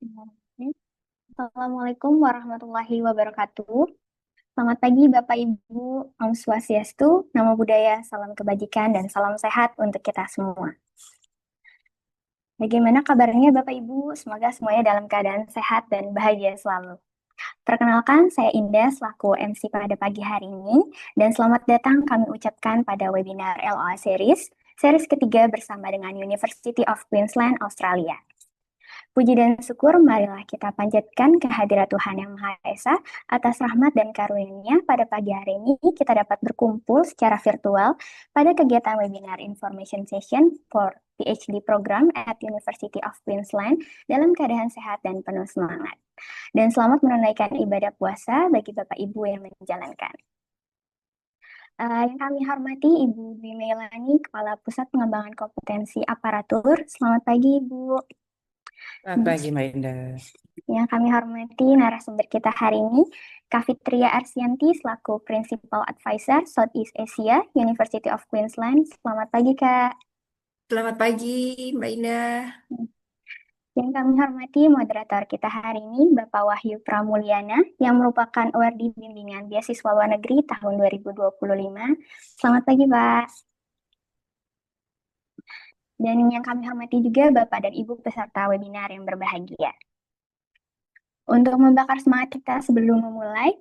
Assalamualaikum warahmatullahi wabarakatuh. Selamat pagi Bapak Ibu, Om Swastiastu, Namo Buddhaya, salam kebajikan dan salam sehat untuk kita semua. Bagaimana kabarnya Bapak Ibu? Semoga semuanya dalam keadaan sehat dan bahagia selalu. Perkenalkan, saya Indah selaku MC pada pagi hari ini, dan selamat datang kami ucapkan pada webinar LOA series ketiga bersama dengan University of Queensland, Australia. Puji dan syukur marilah kita panjatkan kehadirat Tuhan Yang Maha Esa atas rahmat dan karunia pada pagi hari ini kita dapat berkumpul secara virtual pada kegiatan webinar Information Session for PhD Program at University of Queensland dalam keadaan sehat dan penuh semangat. Dan selamat menunaikan ibadah puasa bagi Bapak Ibu yang menjalankan. Yang kami hormati Ibu Dwi Melani, Kepala Pusat Pengembangan Kompetensi Aparatur. Selamat pagi Ibu. Selamat pagi, Mbak Indah. Yang kami hormati narasumber kita hari ini, Kak Fitria Arsianti selaku Principal Advisor Southeast Asia, University of Queensland. Selamat pagi, Kak. Selamat pagi, Mbak Indah. Yang kami hormati moderator kita hari ini, Bapak Wahyu Pramulyana, yang merupakan awardee bimbingan beasiswa luar negeri tahun 2025. Selamat pagi, Pak. Dan yang kami hormati juga Bapak dan Ibu peserta webinar yang berbahagia. Untuk membakar semangat kita sebelum memulai,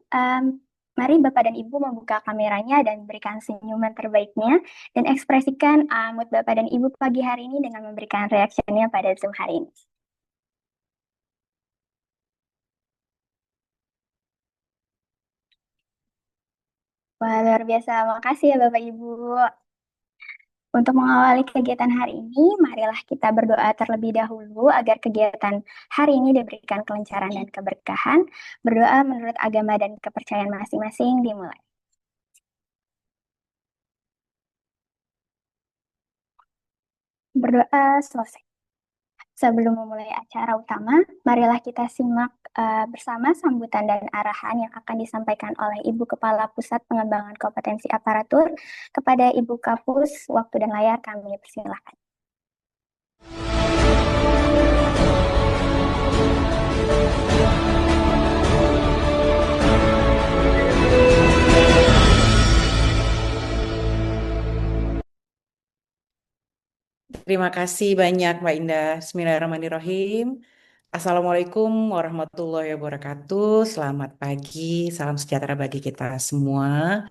mari Bapak dan Ibu membuka kameranya dan berikan senyuman terbaiknya dan ekspresikan mood Bapak dan Ibu pagi hari ini dengan memberikan reaksinya pada Zoom hari ini. Wah, luar biasa. Makasih ya Bapak Ibu. Untuk mengawali kegiatan hari ini, marilah kita berdoa terlebih dahulu agar kegiatan hari ini diberikan kelancaran dan keberkahan. Berdoa menurut agama dan kepercayaan masing-masing dimulai. Berdoa selesai. Sebelum memulai acara utama, marilah kita simak bersama sambutan dan arahan yang akan disampaikan oleh Ibu Kepala Pusat Pengembangan Kompetensi Aparatur kepada Ibu Kapus. Waktu dan layar kami persilahkan. Terima kasih banyak, Mbak Indah. Bismillahirrahmanirrahim. Assalamualaikum warahmatullahi wabarakatuh. Selamat pagi, salam sejahtera bagi kita semua.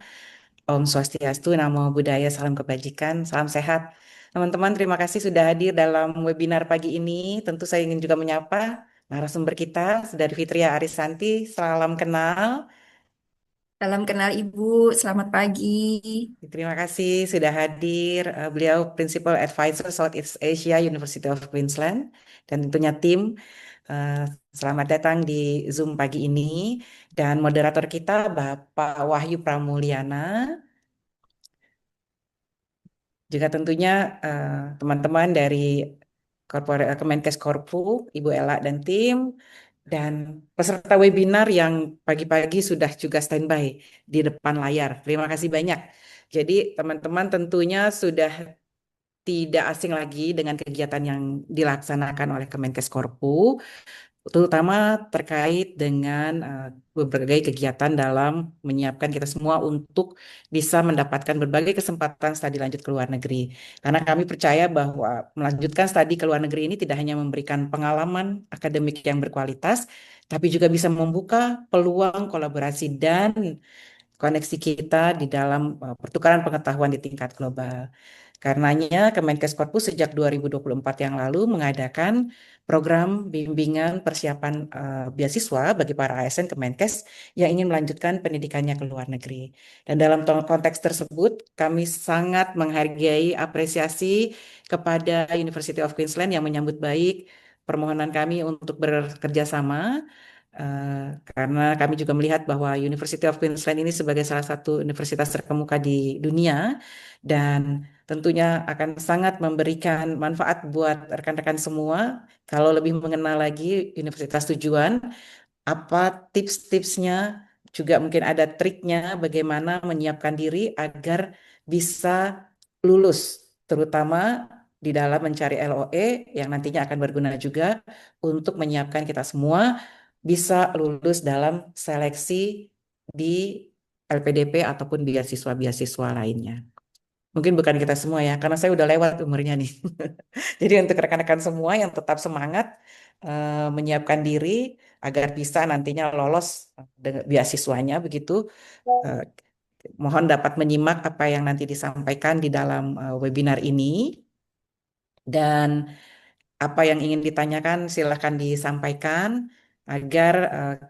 Om Swastiastu, Namo Buddhaya, salam kebajikan, salam sehat. Teman-teman, terima kasih sudah hadir dalam webinar pagi ini. Tentu saya ingin juga menyapa narasumber kita, Saudari Fitria Arisanti. Salam kenal. Salam kenal Ibu, selamat pagi. Terima kasih sudah hadir. Beliau Principal Advisor Southeast Asia University of Queensland dan tentunya tim. eh, Selamat datang di Zoom pagi ini dan moderator kita Bapak Wahyu Pramulyana. Juga tentunya teman-teman dari Kemenkes Korpu, Ibu Ella dan tim, dan peserta webinar yang pagi-pagi sudah juga standby di depan layar. Terima kasih banyak. Jadi teman-teman tentunya sudah tidak asing lagi dengan kegiatan yang dilaksanakan oleh Kemenkes Korpu, terutama terkait dengan berbagai kegiatan dalam menyiapkan kita semua untuk bisa mendapatkan berbagai kesempatan studi lanjut ke luar negeri. Karena kami percaya bahwa melanjutkan studi ke luar negeri ini tidak hanya memberikan pengalaman akademik yang berkualitas, tapi juga bisa membuka peluang kolaborasi dan koneksi kita di dalam pertukaran pengetahuan di tingkat global. Karenanya Kemenkes Korpus sejak 2024 yang lalu mengadakan program bimbingan persiapan beasiswa bagi para ASN Kemenkes yang ingin melanjutkan pendidikannya ke luar negeri. Dan dalam konteks tersebut kami sangat menghargai apresiasi kepada University of Queensland yang menyambut baik permohonan kami untuk bekerja sama. Karena kami juga melihat bahwa University of Queensland ini sebagai salah satu universitas terkemuka di dunia dan tentunya akan sangat memberikan manfaat buat rekan-rekan semua kalau lebih mengenal lagi universitas tujuan, apa tips-tipsnya, juga mungkin ada triknya bagaimana menyiapkan diri agar bisa lulus, terutama di dalam mencari LOE yang nantinya akan berguna juga untuk menyiapkan kita semua bisa lulus dalam seleksi di LPDP ataupun beasiswa-beasiswa lainnya. Mungkin bukan kita semua ya, karena saya udah lewat umurnya nih. Jadi untuk rekan-rekan semua yang tetap semangat menyiapkan diri agar bisa nantinya lolos dengan beasiswanya begitu, eh, mohon dapat menyimak apa yang nanti disampaikan di dalam webinar ini. Dan apa yang ingin ditanyakan silahkan disampaikan agar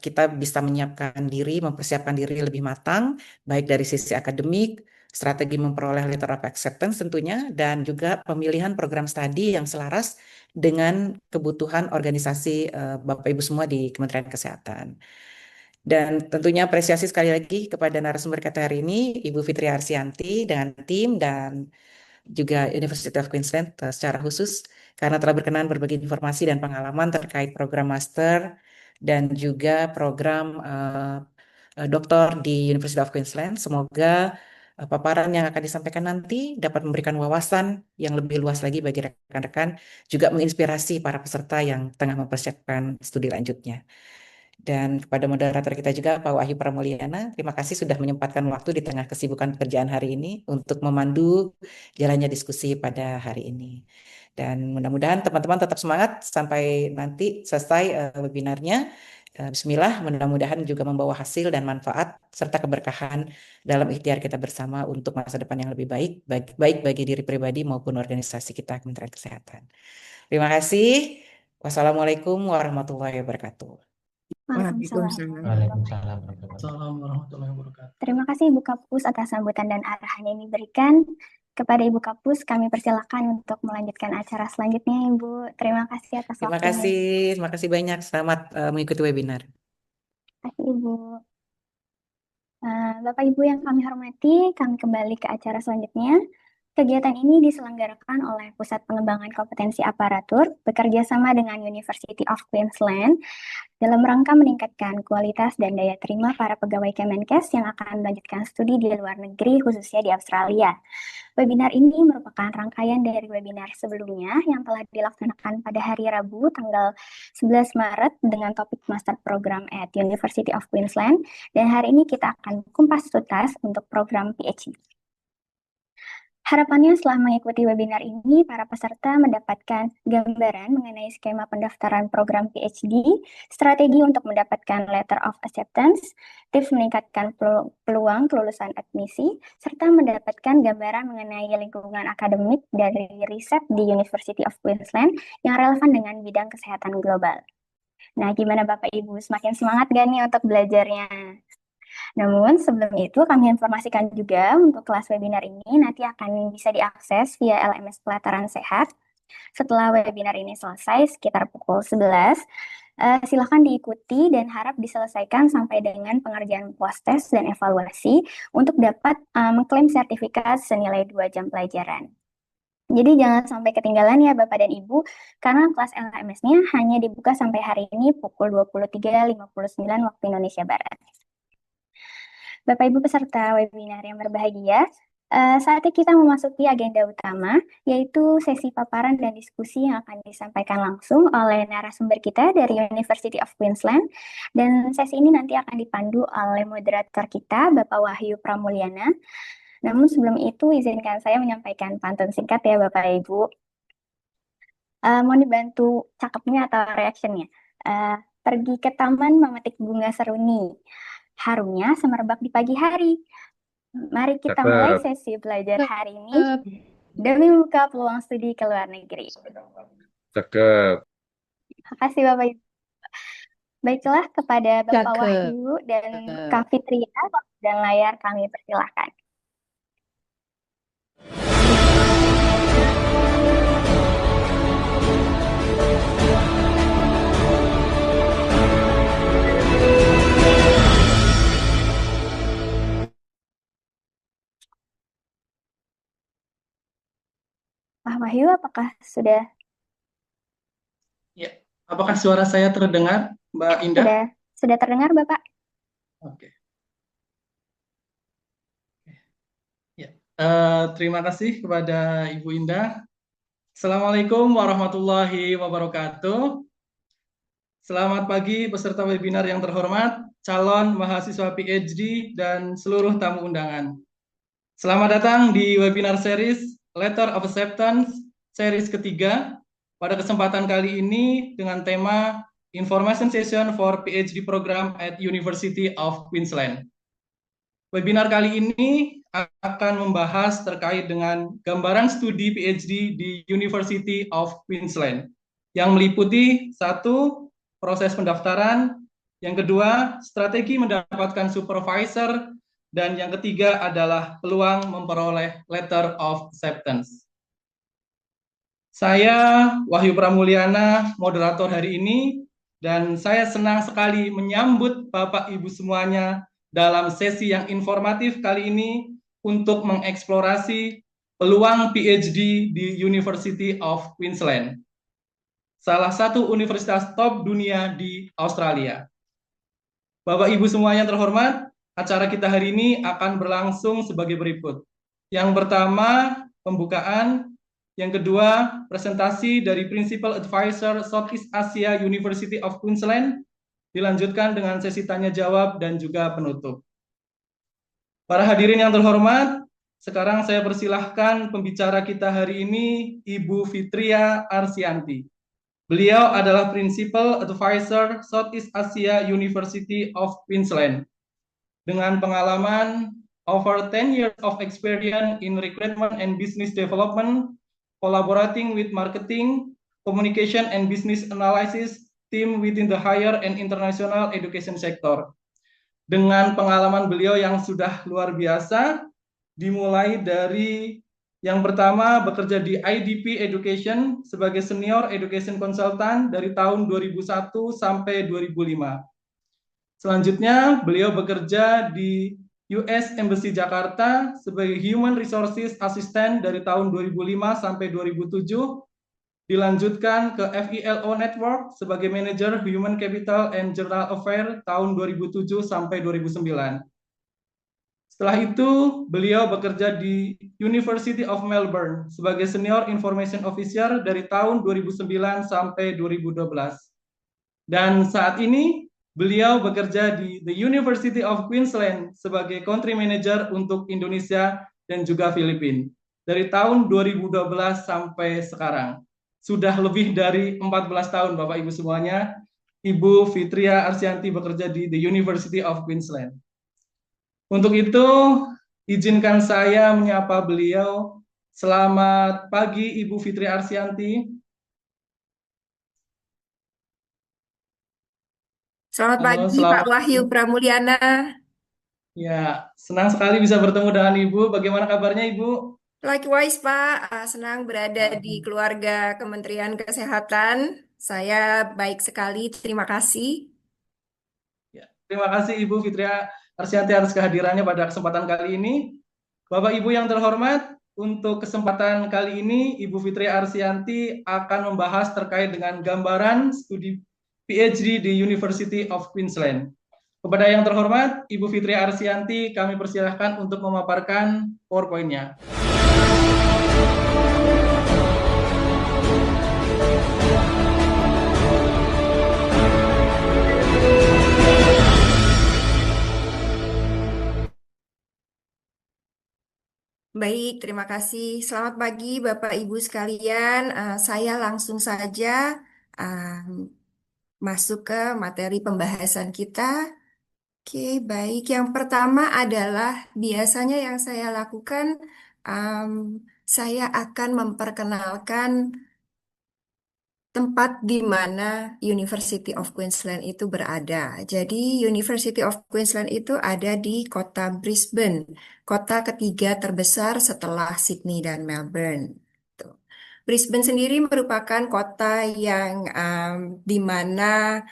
kita bisa menyiapkan diri, mempersiapkan diri lebih matang, baik dari sisi akademik, strategi memperoleh letter of acceptance tentunya, dan juga pemilihan program studi yang selaras dengan kebutuhan organisasi Bapak Ibu semua di Kementerian Kesehatan. Dan tentunya apresiasi sekali lagi kepada narasumber kita hari ini, Ibu Fitri Arsianti dengan tim dan juga University of Queensland secara khusus karena telah berkenan berbagi informasi dan pengalaman terkait program master dan juga program doktor di University of Queensland. Semoga paparan yang akan disampaikan nanti dapat memberikan wawasan yang lebih luas lagi bagi rekan-rekan, juga menginspirasi para peserta yang tengah mempersiapkan studi lanjutnya. Dan kepada moderator kita juga, Pak Wahyu Pramulyana, terima kasih sudah menyempatkan waktu di tengah kesibukan pekerjaan hari ini untuk memandu jalannya diskusi pada hari ini. Dan mudah-mudahan teman-teman tetap semangat sampai nanti selesai webinarnya. Bismillah, mudah-mudahan juga membawa hasil dan manfaat serta keberkahan dalam ikhtiar kita bersama untuk masa depan yang lebih baik, baik bagi diri pribadi maupun organisasi kita Kementerian Kesehatan. Terima kasih. Wassalamualaikum warahmatullahi wabarakatuh. Waalaikumsalam. Waalaikumsalam warahmatullahi wabarakatuh. Terima kasih Ibu Kapus atas sambutan dan arahan yang diberikan. Kepada Ibu Kapus, kami persilakan untuk melanjutkan acara selanjutnya, Ibu. Terima kasih atas Terima waktunya. kasih banyak. Selamat mengikuti webinar. Terima kasih, Ibu. Bapak Ibu yang kami hormati, kami kembali ke acara selanjutnya. Kegiatan ini diselenggarakan oleh Pusat Pengembangan Kompetensi Aparatur bekerja sama dengan University of Queensland dalam rangka meningkatkan kualitas dan daya terima para pegawai Kemenkes yang akan melanjutkan studi di luar negeri, khususnya di Australia. Webinar ini merupakan rangkaian dari webinar sebelumnya yang telah dilaksanakan pada hari Rabu tanggal 11 Maret dengan topik Master Program at University of Queensland, dan hari ini kita akan kumpas tuntas untuk program PhD. Harapannya setelah mengikuti webinar ini, para peserta mendapatkan gambaran mengenai skema pendaftaran program PhD, strategi untuk mendapatkan letter of acceptance, tips meningkatkan peluang kelulusan admisi, serta mendapatkan gambaran mengenai lingkungan akademik dari riset di University of Queensland yang relevan dengan bidang kesehatan global. Nah, gimana Bapak Ibu? Semakin semangat gak nih untuk belajarnya? Namun sebelum itu kami informasikan juga untuk kelas webinar ini nanti akan bisa diakses via LMS Pelataran Sehat. Setelah webinar ini selesai sekitar pukul 11, silakan diikuti dan harap diselesaikan sampai dengan pengerjaan post-test dan evaluasi untuk dapat mengklaim sertifikat senilai 2 jam pelajaran. Jadi jangan sampai ketinggalan ya Bapak dan Ibu, karena kelas LMS-nya hanya dibuka sampai hari ini pukul 23.59 waktu Indonesia Barat. Bapak Ibu peserta webinar yang berbahagia, saatnya kita memasuki agenda utama, yaitu sesi paparan dan diskusi yang akan disampaikan langsung oleh narasumber kita dari University of Queensland. Dan sesi ini nanti akan dipandu oleh moderator kita, Bapak Wahyu Pramulyana. Namun sebelum itu, izinkan saya menyampaikan pantun singkat ya Bapak Ibu. Mau dibantu cakepnya atau reactionnya? Pergi ke taman memetik bunga seruni. Harumnya semerbak di pagi hari. Mari kita mulai sesi belajar hari ini demi membuka peluang studi ke luar negeri. Cakep. Terima kasih Bapak Ibu. Baiklah, kepada Bapak Wahyu dan Kak Fitria, dan layar kami persilahkan. Pak Wahyu, apakah sudah? Ya, apakah suara saya terdengar, Mbak Indah? Sudah terdengar, Bapak? Oke. Ya, terima kasih kepada Ibu Indah. Assalamualaikum warahmatullahi wabarakatuh. Selamat pagi peserta webinar yang terhormat, calon mahasiswa PhD, dan seluruh tamu undangan. Selamat datang di webinar series Letter of Acceptance series ketiga. Pada kesempatan kali ini dengan tema Information Session for PhD Program at University of Queensland. Webinar kali ini akan membahas terkait dengan gambaran studi PhD di University of Queensland yang meliputi satu, proses pendaftaran, yang kedua, strategi mendapatkan supervisor, dan yang ketiga adalah peluang memperoleh letter of acceptance. Saya Wahyu Pramulyana, moderator hari ini, dan saya senang sekali menyambut Bapak Ibu semuanya dalam sesi yang informatif kali ini untuk mengeksplorasi peluang PhD di University of Queensland, salah satu universitas top dunia di Australia. Bapak Ibu semuanya terhormat, acara kita hari ini akan berlangsung sebagai berikut. Yang pertama, pembukaan. Yang kedua, presentasi dari Principal Advisor Southeast Asia University of Queensland, dilanjutkan dengan sesi tanya jawab dan juga penutup. Para hadirin yang terhormat, sekarang saya persilahkan pembicara kita hari ini, Ibu Fitria Arsianti. Beliau adalah Principal Advisor Southeast Asia University of Queensland. Dengan pengalaman over 10 years of experience in recruitment and business development, collaborating with marketing, communication, and business analysis team within the higher and international education sector. Dengan pengalaman beliau yang sudah luar biasa, dimulai dari yang pertama bekerja di IDP Education sebagai Senior Education Consultant dari tahun 2001 sampai 2005. Selanjutnya, beliau bekerja di US Embassy Jakarta sebagai Human Resources Assistant dari tahun 2005 sampai 2007, dilanjutkan ke FELO Network sebagai Manager Human Capital and General Affairs tahun 2007 sampai 2009. Setelah itu, beliau bekerja di University of Melbourne sebagai Senior Information Officer dari tahun 2009 sampai 2012. Dan saat ini, beliau bekerja di The University of Queensland sebagai Country Manager untuk Indonesia dan juga Filipina dari tahun 2012 sampai sekarang. Sudah lebih dari 14 tahun Bapak Ibu semuanya, Ibu Fitria Arsianti bekerja di The University of Queensland. Untuk itu, izinkan saya menyapa beliau. Selamat pagi Ibu Fitria Arsianti. Selamat pagi Pak Wahyu Pramulyana. Ya, senang sekali bisa bertemu dengan Ibu. Bagaimana kabarnya Ibu? Likewise Pak, senang berada di keluarga Kementerian Kesehatan. Saya baik sekali, terima kasih. Ya, terima kasih Ibu Fitria Arsianti atas kehadirannya pada kesempatan kali ini. Bapak Ibu yang terhormat, untuk kesempatan kali ini Ibu Fitria Arsianti akan membahas terkait dengan gambaran studi PhD di University of Queensland. Kepada yang terhormat, Ibu Fitria Arsianti, kami persilahkan untuk memaparkan PowerPoint-nya. Baik, terima kasih. Selamat pagi Bapak Ibu sekalian. Saya langsung saja masuk ke materi pembahasan kita. Oke, baik. Yang pertama adalah biasanya yang saya lakukan, saya akan memperkenalkan tempat di mana University of Queensland itu berada. Jadi University of Queensland itu ada di kota Brisbane, kota ketiga terbesar setelah Sydney dan Melbourne. Tuh. Brisbane sendiri merupakan kota yang di mana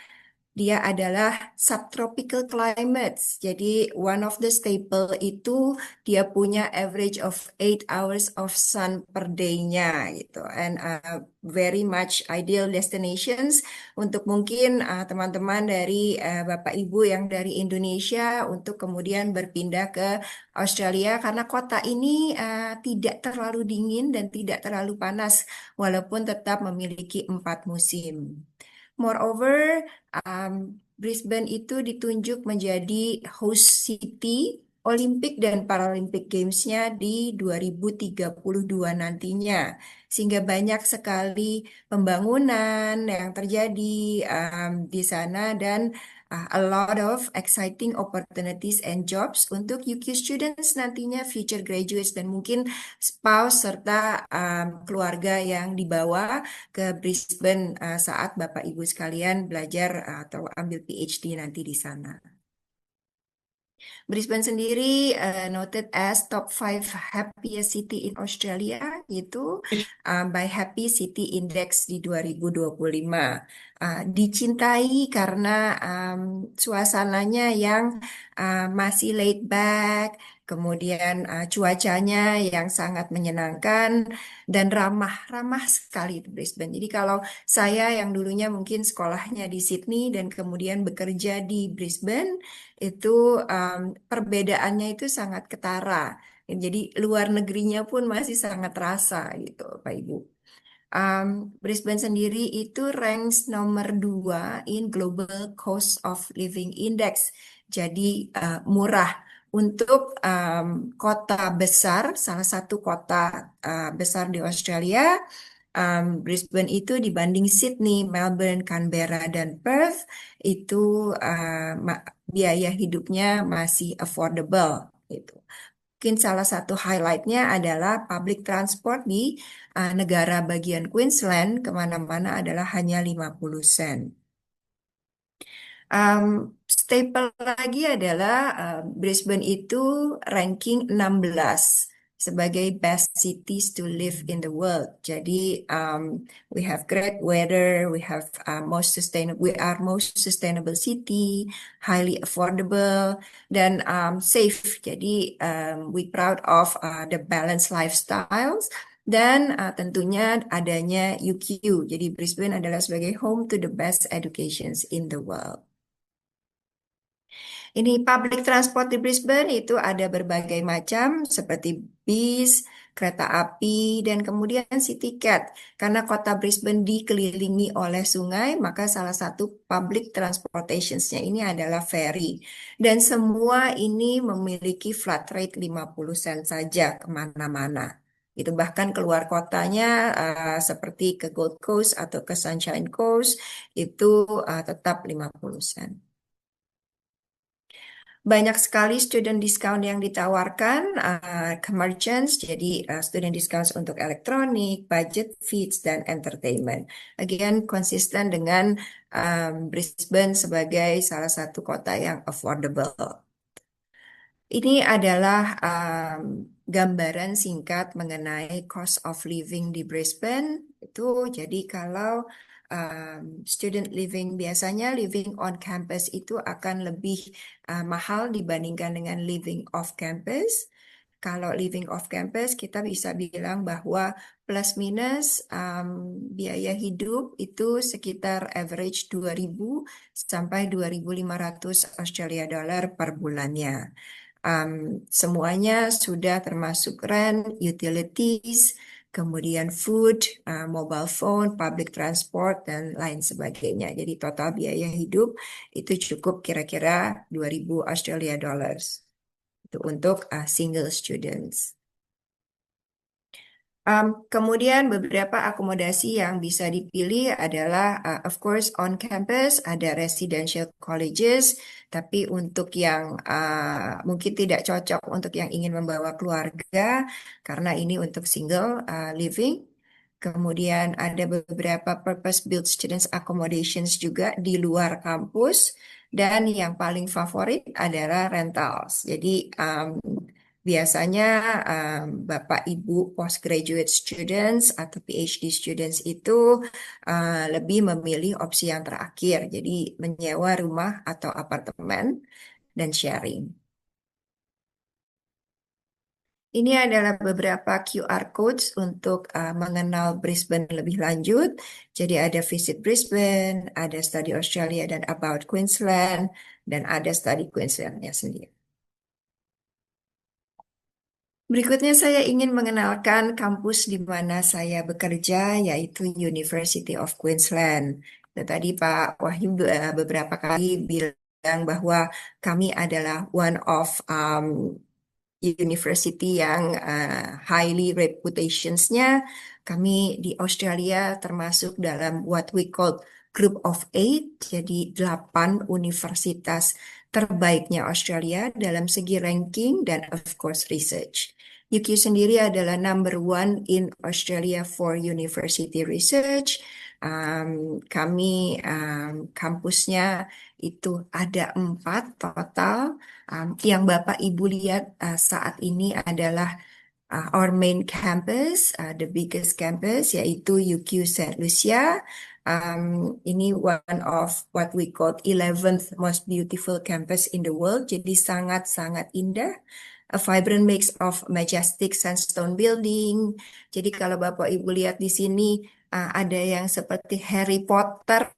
dia adalah subtropical climates. Jadi one of the staple itu dia punya average of 8 hours of sun per day-nya gitu. And very much ideal destinations untuk mungkin teman-teman dari Bapak Ibu yang dari Indonesia untuk kemudian berpindah ke Australia karena kota ini tidak terlalu dingin dan tidak terlalu panas walaupun tetap memiliki 4 musim. Moreover, Brisbane itu ditunjuk menjadi host city Olimpik dan Paralympic Games-nya di 2032 nantinya. Sehingga banyak sekali pembangunan yang terjadi di sana dan a lot of exciting opportunities and jobs untuk UQ students nantinya, future graduates dan mungkin spouse serta keluarga yang dibawa ke Brisbane saat Bapak Ibu sekalian belajar atau ambil PhD nanti di sana. Brisbane sendiri noted as top 5 happiest city in Australia itu by Happy City Index di 2025. Dicintai karena suasananya yang masih laid back, kemudian cuacanya yang sangat menyenangkan dan ramah sekali di Brisbane. Jadi kalau saya yang dulunya mungkin sekolahnya di Sydney dan kemudian bekerja di Brisbane, itu perbedaannya itu sangat ketara. Jadi luar negerinya pun masih sangat terasa gitu, Pak Ibu. Brisbane sendiri itu ranks nomor 2 in Global Cost of Living Index. Jadi murah untuk kota besar, salah satu kota besar di Australia. Brisbane itu dibanding Sydney, Melbourne, Canberra, dan Perth itu biaya hidupnya masih affordable gitu. Mungkin salah satu highlightnya adalah public transport di negara bagian Queensland kemana-mana adalah hanya 50 sen. Staple lagi adalah Brisbane itu ranking 16 sebagai best cities to live in the world. Jadi we have great weather, we have we are most sustainable city, highly affordable dan safe. Jadi we proud of the balanced lifestyles. Dan tentunya adanya UQ. Jadi Brisbane adalah sebagai home to the best educations in the world. Ini public transport di Brisbane itu ada berbagai macam seperti bis, kereta api, dan kemudian city cat. Karena kota Brisbane dikelilingi oleh sungai, maka salah satu public transportationsnya ini adalah ferry. Dan semua ini memiliki flat rate 50 sen saja kemana-mana. Itu bahkan keluar kotanya seperti ke Gold Coast atau ke Sunshine Coast itu tetap 50 sen. Banyak sekali student discount yang ditawarkan ke merchants, jadi student discounts untuk elektronik, budget feeds, dan entertainment. Again, konsisten dengan Brisbane sebagai salah satu kota yang affordable. Ini adalah gambaran singkat mengenai cost of living di Brisbane. Itu jadi kalau student living biasanya living on campus itu akan lebih mahal dibandingkan dengan living off campus. Kalau living off campus kita bisa bilang bahwa plus minus biaya hidup itu sekitar average 2.000 sampai 2.500 Australia dollar per bulannya. Semuanya sudah termasuk rent, utilities, kemudian food, mobile phone, public transport, dan lain sebagainya. Jadi total biaya hidup itu cukup kira-kira 2.000 Australia dollars. Itu untuk single students. Kemudian beberapa akomodasi yang bisa dipilih adalah of course on campus ada residential colleges, tapi untuk yang mungkin tidak cocok untuk yang ingin membawa keluarga karena ini untuk single living. Kemudian ada beberapa purpose-built students accommodations juga di luar kampus dan yang paling favorit adalah rentals. Jadi biasanya Bapak Ibu postgraduate students atau PhD students itu lebih memilih opsi yang terakhir, jadi menyewa rumah atau apartemen dan sharing. Ini adalah beberapa QR codes untuk mengenal Brisbane lebih lanjut. Jadi ada Visit Brisbane, ada Study Australia dan About Queensland, dan ada Study Queenslandnya sendiri. Berikutnya saya ingin mengenalkan kampus di mana saya bekerja, yaitu University of Queensland. Tadi Pak Wahyu beberapa kali bilang bahwa kami adalah one of university yang highly reputationsnya. Kami di Australia termasuk dalam what we call Group of Eight, jadi 8 universitas terbaiknya Australia dalam segi ranking dan of course research. UQ sendiri adalah number one in Australia for university research. Kami kampusnya itu ada 4 total. Yang Bapak Ibu lihat saat ini adalah our main campus, the biggest campus, yaitu UQ St. Lucia. Ini one of what we call 11th most beautiful campus in the world, jadi sangat-sangat indah. A vibrant mix of majestic sandstone building. Jadi kalau Bapak Ibu lihat di sini ada yang seperti Harry Potter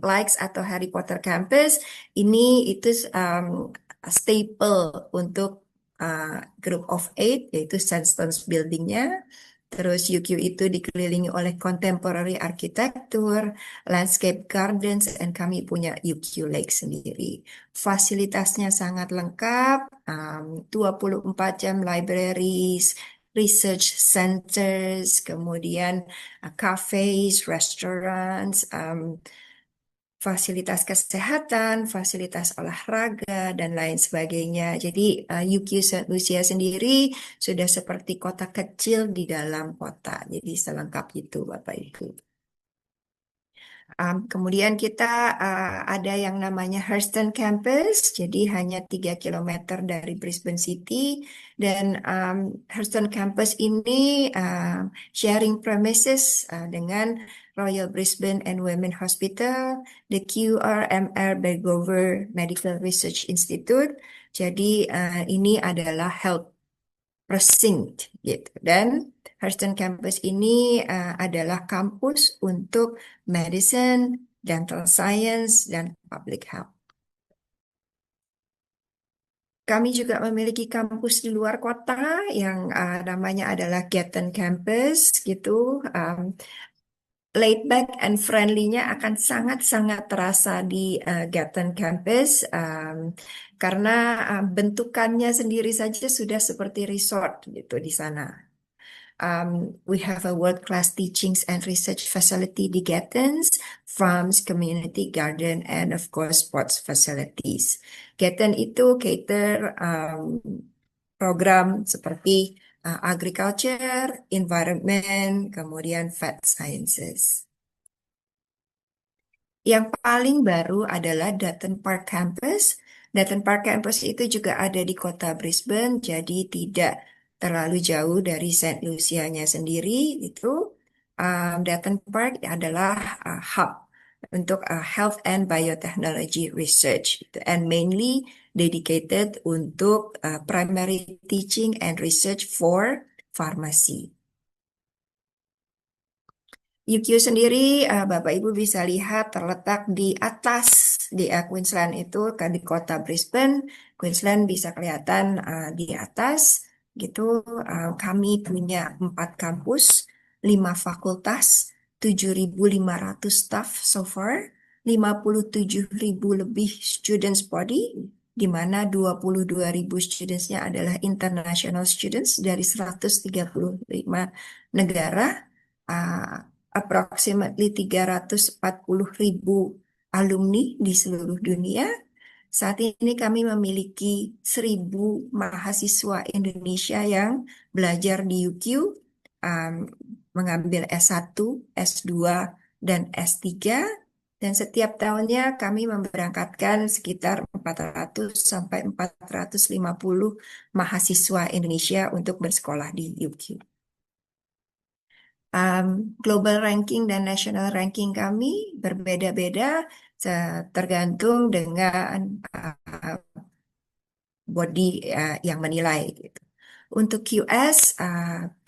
likes atau Harry Potter campus. Ini itu staple untuk Group of Eight, yaitu sandstone buildingnya. Terus UQ itu dikelilingi oleh contemporary architecture, landscape gardens, dan kami punya UQ Lake sendiri. Fasilitasnya sangat lengkap, 24 jam libraries, research centers, kemudian cafes, restaurants, fasilitas kesehatan, fasilitas olahraga, dan lain sebagainya. Jadi UQ St. Lucia sendiri sudah seperti kota kecil di dalam kota. Jadi selengkap itu Bapak Ibu. Kemudian kita ada yang namanya Hurston Campus, jadi hanya 3 kilometer dari Brisbane City. Dan Hurston Campus ini sharing premises dengan Royal Brisbane and Women Hospital, the QRMR Bergover Medical Research Institute. Jadi ini adalah health precinct gitu. Dan Hurston Campus ini adalah kampus untuk medicine, dental science, dan public health. Kami juga memiliki kampus di luar kota yang namanya adalah Gatton Campus gitu. Laid back and friendly-nya akan sangat-sangat terasa di Gatton Campus karena bentukannya sendiri saja sudah seperti resort gitu di sana. We have a world-class teachings and research facility di Gattons, farms, community garden, and of course sports facilities. Gatton itu cater program seperti agriculture, environment, kemudian fat sciences. Yang paling baru adalah Dutton Park Campus. Dutton Park Campus itu juga ada di kota Brisbane, jadi tidak terlalu jauh dari St. Lucia-nya sendiri. Itu Dutton Park adalah hub untuk health and biotechnology research, and mainly dedicated untuk primary teaching and research for pharmacy. UQ sendiri, Bapak Ibu bisa lihat terletak di atas di Queensland itu di kota Brisbane. Queensland bisa kelihatan di atas gitu. Kami punya 4 kampus, 5 fakultas, 7.500 staff so far, 57.000 lebih students body, di mana 22.000 studentsnya adalah international students dari 135 negara. Approximately 340.000 alumni di seluruh dunia. Saat ini kami memiliki 1.000 mahasiswa Indonesia yang belajar di UQ, mengambil S1, S2, dan S3. Dan setiap tahunnya kami memberangkatkan sekitar 400 sampai 450 mahasiswa Indonesia untuk bersekolah di UQ. Global ranking dan national ranking kami berbeda-beda tergantung dengan body yang menilai gitu. Untuk QS,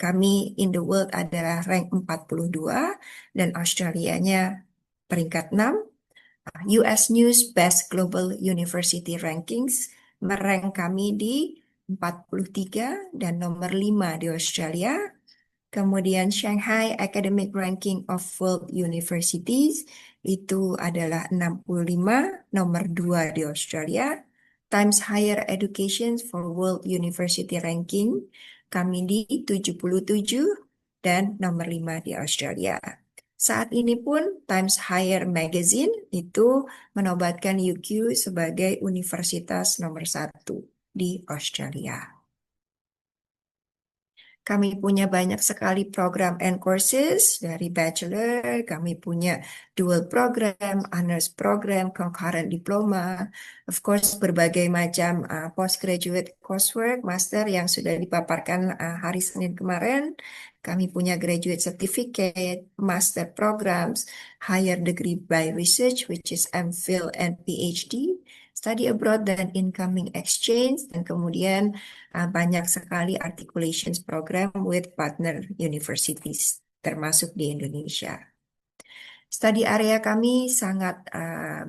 kami in the world adalah rank 42 dan Australianya peringkat 6. US News Best Global University Rankings merank kami di 43 dan nomor 5 di Australia. Kemudian Shanghai Academic Ranking of World Universities itu adalah 65, nomor 2 di Australia. Times Higher Education for World University Ranking kami di 77 dan nomor 5 di Australia. Saat ini pun Times Higher Magazine itu menobatkan UQ sebagai universitas nomor 1 di Australia. Kami punya banyak sekali program and courses dari bachelor, kami punya dual program, honors program, concurrent diploma, of course berbagai macam postgraduate coursework, master yang sudah dipaparkan hari Senin kemarin. Kami punya graduate certificate, master programs, higher degree by research, which is MPhil and PhD, study abroad dan incoming exchange, dan kemudian banyak sekali articulations program with partner universities, termasuk di Indonesia. Study area kami sangat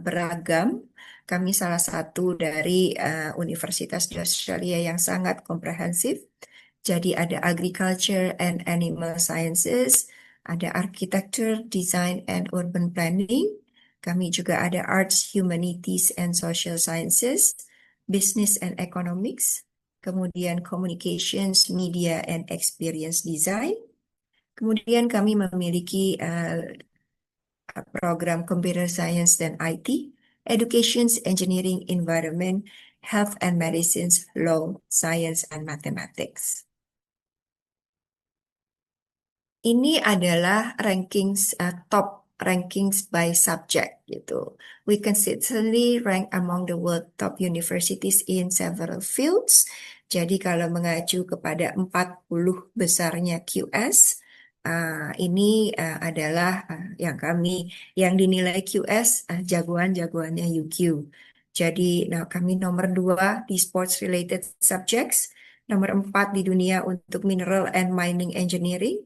beragam. Kami salah satu dari universitas di Australia yang sangat komprehensif. Jadi ada agriculture and animal sciences, ada architecture, design and urban planning. Kami juga ada arts, humanities and social sciences, business and economics, kemudian communications, media and experience design. Kemudian kami memiliki program computer science dan IT, education, engineering, environment, health and medicines, law, science and mathematics. Ini adalah rankings top rankings by subject gitu. We consistently rank among the world top universities in several fields. Jadi kalau mengacu kepada 40 besarnya QS, ini adalah yang dinilai QS jagoan-jagoannya UQ. Jadi kami nomor 2 di sports related subjects, nomor 4 di dunia untuk mineral and mining engineering,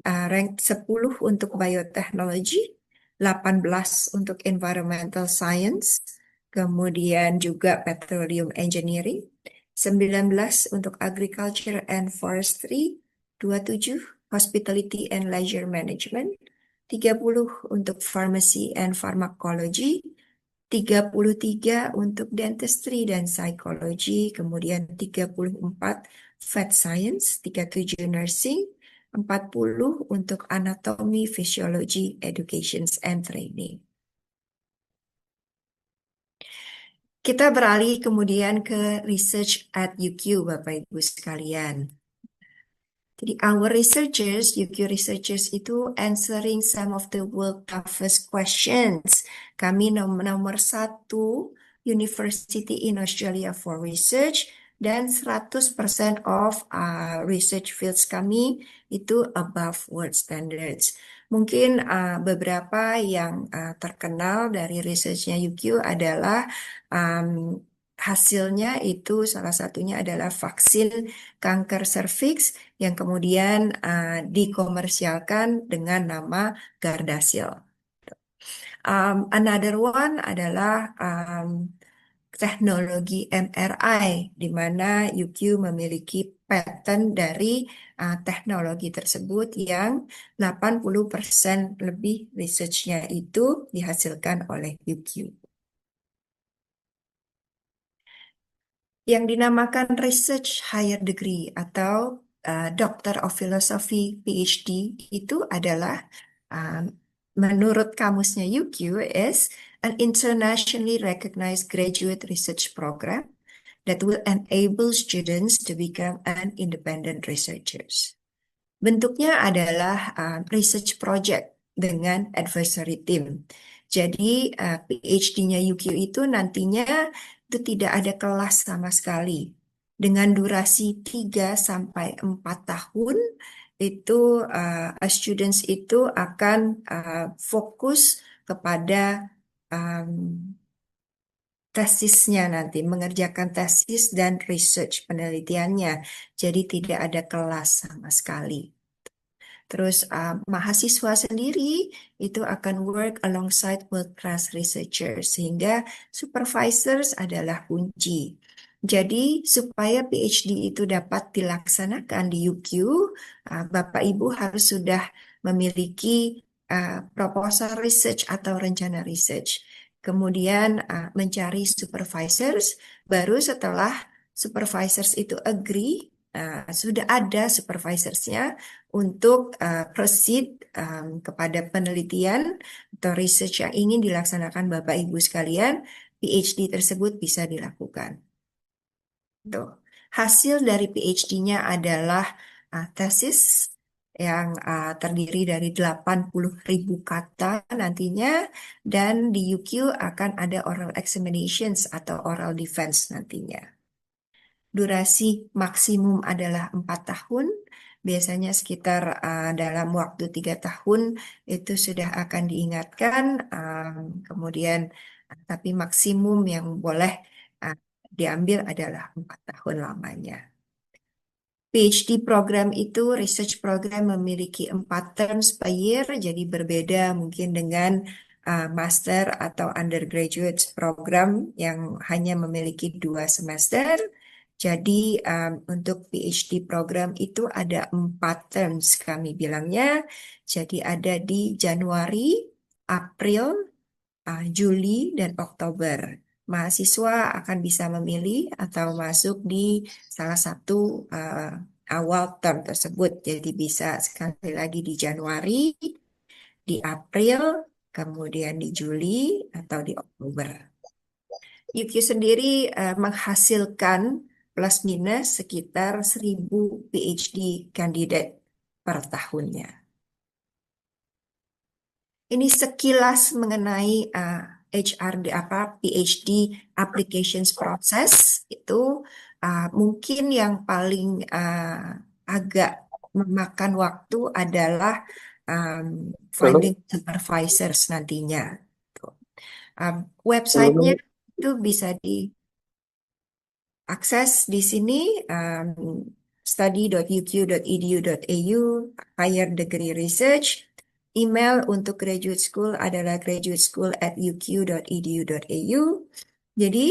rank 10 untuk biotechnology, 18 untuk environmental science, kemudian juga petroleum engineering, 19 untuk agriculture and forestry, 27 hospitality and leisure management, 30 untuk pharmacy and pharmacology, 33 untuk dentistry dan psychology, kemudian 34 vet science, 37 nursing, 40 untuk anatomy, physiology, education and training. Kita beralih kemudian ke research at UQ, Bapak Ibu sekalian. Jadi our researchers, UQ researchers itu answering some of the world toughest questions. Kami nomor 1 university in Australia for research, dan 100% of research fields kami itu above world standards. Mungkin beberapa yang terkenal dari researchnya UQ adalah hasilnya itu salah satunya adalah vaksin kanker serviks yang kemudian dikomersialkan dengan nama Gardasil. Another one adalah teknologi MRI, di mana UQ memiliki patent dari teknologi tersebut yang 80% lebih research-nya itu dihasilkan oleh UQ. Yang dinamakan Research Higher Degree atau Doctor of Philosophy PhD itu adalah menurut kamusnya UQ is an internationally recognized graduate research program that will enable students to become an independent researchers. Bentuknya adalah research project dengan advisory team. Jadi PhD-nya UQ itu nantinya itu tidak ada kelas sama sekali. Dengan durasi 3 sampai 4 tahun, itu students itu akan fokus kepada tesisnya nanti, mengerjakan tesis dan research penelitiannya. Jadi tidak ada kelas sama sekali. Terus mahasiswa sendiri itu akan work alongside world-class researchers sehingga supervisors adalah kunci. Jadi supaya PhD itu dapat dilaksanakan di UQ, Bapak Ibu harus sudah memiliki proposal research atau rencana research. Kemudian mencari supervisors, baru setelah supervisors itu agree, sudah ada supervisorsnya, untuk proceed kepada penelitian atau research yang ingin dilaksanakan Bapak Ibu sekalian, PhD tersebut bisa dilakukan. Tuh. Hasil dari PhD-nya adalah tesis yang terdiri dari 80.000 kata nantinya, dan di UQ akan ada oral examinations atau oral defense nantinya. Durasi maksimum adalah 4 tahun. Biasanya sekitar dalam waktu 3 tahun itu sudah akan diingatkan. Kemudian tapi maksimum yang boleh diambil adalah 4 tahun lamanya. PhD program itu, research program memiliki 4 terms per year, jadi berbeda mungkin dengan master atau undergraduate program yang hanya memiliki 2 semester. Jadi untuk PhD program itu ada 4 terms kami bilangnya. Jadi ada di Januari, April, Juli, dan Oktober. Mahasiswa akan bisa memilih atau masuk di salah satu awal term tersebut. Jadi bisa sekali lagi di Januari, di April, kemudian di Juli, atau di Oktober. UQ sendiri menghasilkan plus minus sekitar 1.000 PhD candidate per tahunnya. Ini sekilas mengenai HRD PhD applications process itu mungkin yang paling agak memakan waktu adalah finding supervisors nantinya. Websitenya itu bisa diakses di sini, study.uq.edu.au, higher degree research. Email untuk graduate school adalah graduateschool@uq.edu.au. Jadi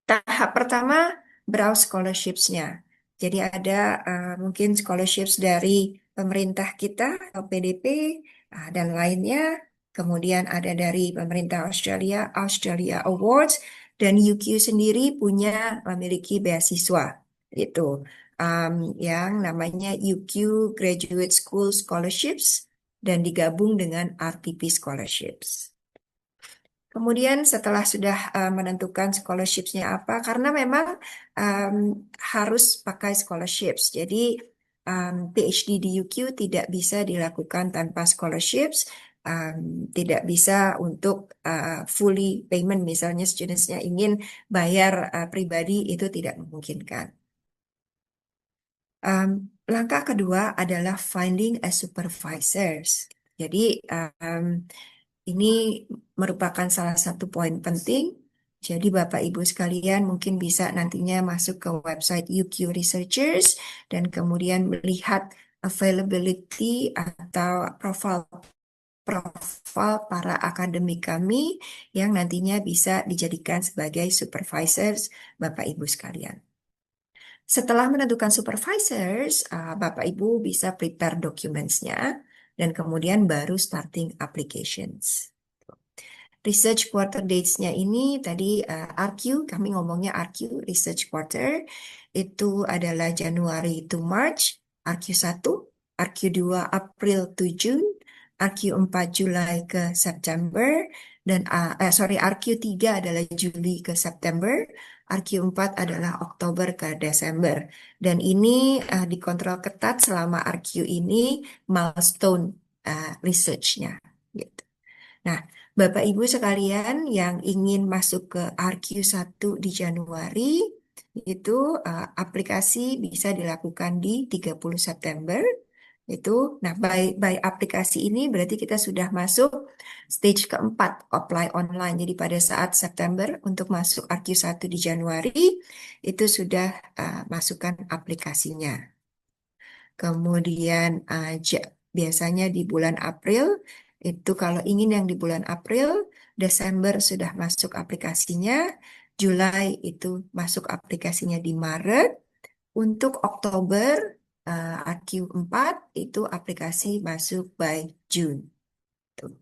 tahap pertama browse scholarships-nya. Jadi ada mungkin scholarships dari pemerintah kita atau PDP dan lainnya. Kemudian ada dari pemerintah Australia, Australia Awards, dan UQ sendiri memiliki beasiswa itu yang namanya UQ Graduate School Scholarships dan digabung dengan RTP Scholarships. Kemudian setelah sudah menentukan scholarshipsnya apa, karena memang harus pakai scholarships. Jadi PhD di UQ tidak bisa dilakukan tanpa scholarships, tidak bisa untuk fully payment, misalnya studentsnya ingin bayar pribadi, itu tidak memungkinkan. Langkah kedua adalah finding a supervisors. Jadi ini merupakan salah satu poin penting. Jadi Bapak Ibu sekalian mungkin bisa nantinya masuk ke website UQ Researchers dan kemudian melihat availability atau profil para akademik kami yang nantinya bisa dijadikan sebagai supervisors Bapak Ibu sekalian. Setelah menentukan supervisors, Bapak Ibu bisa prepare documents-nya dan kemudian baru starting applications. Research quarter dates-nya ini tadi RQ, kami ngomongnya RQ, Research Quarter, itu adalah Januari to March, RQ1, RQ2 April to June, RQ4 Juli ke September, dan RQ3 adalah Juli ke September, RQ4 adalah Oktober ke Desember. Dan ini dikontrol ketat selama RQ ini milestone research-nya. Gitu. Nah, Bapak Ibu sekalian yang ingin masuk ke RQ1 di Januari, itu aplikasi bisa dilakukan di 30 September. Nah, by aplikasi ini berarti kita sudah masuk stage keempat, apply online. Jadi pada saat September untuk masuk RQ1 di Januari, itu sudah masukkan aplikasinya. Kemudian biasanya di bulan April, itu kalau ingin yang di bulan April, Desember sudah masuk aplikasinya, Juli itu masuk aplikasinya di Maret, untuk Oktober RQ4 itu aplikasi masuk by June. Tuh.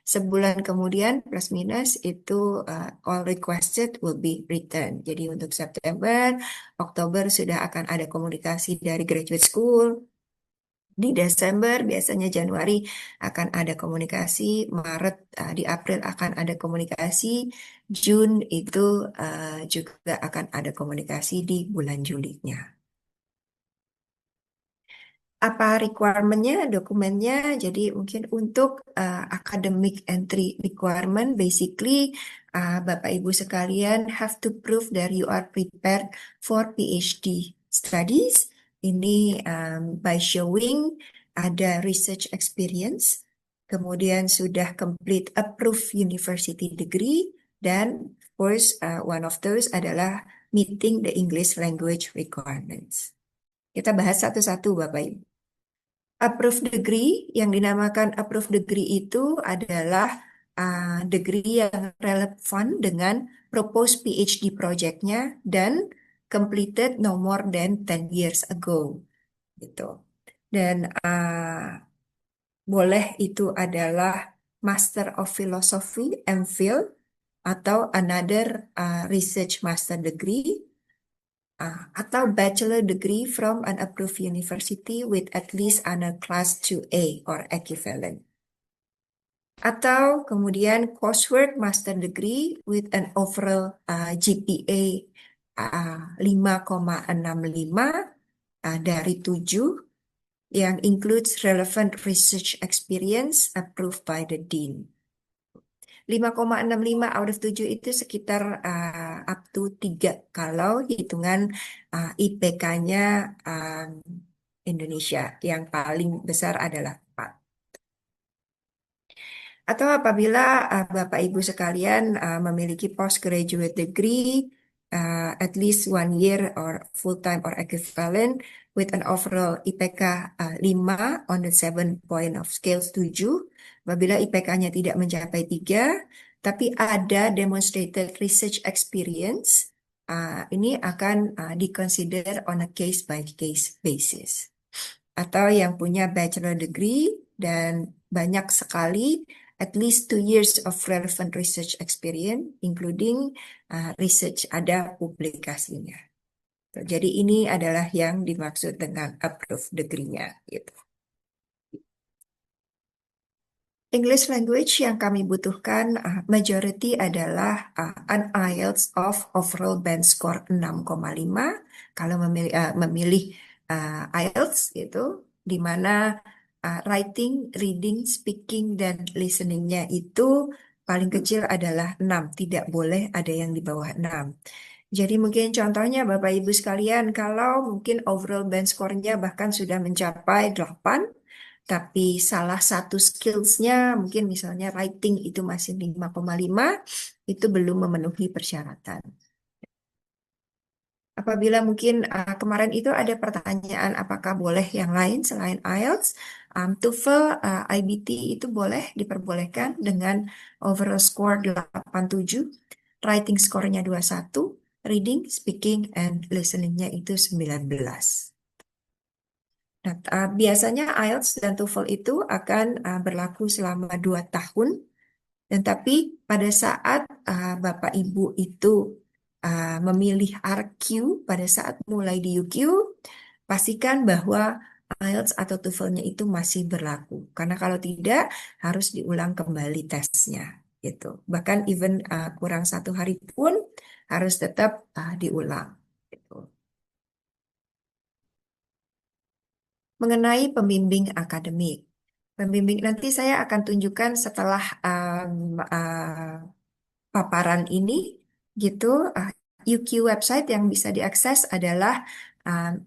Sebulan kemudian plus minus itu all requested will be returned. Jadi untuk September, Oktober sudah akan ada komunikasi dari graduate school. Di Desember, biasanya Januari akan ada komunikasi, Maret, di April akan ada komunikasi, June itu juga akan ada komunikasi di bulan Julinya. Apa requirement-nya, dokumennya? Jadi mungkin untuk academic entry requirement, basically Bapak Ibu sekalian have to prove that you are prepared for PhD studies. Ini by showing ada research experience, kemudian sudah complete approved university degree, dan of course one of those adalah meeting the English language requirements. Kita bahas satu-satu Bapak Ibu. Approved degree, yang dinamakan approved degree itu adalah degree yang relevan dengan proposed PhD project-nya dan completed no more than 10 years ago. Gitu. Dan boleh itu adalah Master of Philosophy, MPhil, atau another research master degree, atau bachelor degree from an approved university with at least honor class 2A or equivalent. Atau kemudian coursework master degree with an overall GPA 5,65 dari 7 yang includes relevant research experience approved by the dean. 5,65 out of 7 itu sekitar up to 3 kalau hitungan IPK-nya Indonesia yang paling besar adalah 4. Atau apabila Bapak Ibu sekalian memiliki postgraduate degree at least 1 year or full-time or equivalent with an overall IPK 5 on the 7 point of scale 7. Apabila IPK-nya tidak mencapai 3, tapi ada demonstrated research experience, ini akan di-consider on a case-by-case basis. Atau yang punya bachelor degree dan banyak sekali at least 2 years of relevant research experience, including research ada publikasinya. Jadi ini adalah yang dimaksud dengan approved degree-nya. Gitu. English language yang kami butuhkan majority adalah an IELTS of overall band score 6,5 kalau memilih IELTS itu, di mana writing, reading, speaking, dan listening-nya itu paling kecil adalah 6, tidak boleh ada yang di bawah 6. Jadi mungkin contohnya Bapak Ibu sekalian, kalau mungkin overall band score-nya bahkan sudah mencapai 8, tapi salah satu skills-nya mungkin misalnya writing itu masih 5,5, itu belum memenuhi persyaratan. Apabila mungkin kemarin itu ada pertanyaan apakah boleh yang lain selain IELTS, TOEFL, IBT itu boleh diperbolehkan dengan overall score 87, writing score-nya 21, reading, speaking, and listening-nya itu 19. Nah, biasanya IELTS dan TOEFL itu akan berlaku selama 2 tahun. Dan tapi pada saat Bapak Ibu itu memilih RQ pada saat mulai di UQ, pastikan bahwa IELTS atau TOEFL-nya itu masih berlaku. Karena kalau tidak, harus diulang kembali tesnya. Gitu. Bahkan even kurang 1 hari pun harus tetap diulang. Gitu. Mengenai pembimbing akademik. Pembimbing nanti saya akan tunjukkan setelah paparan ini gitu. UQ website yang bisa diakses adalah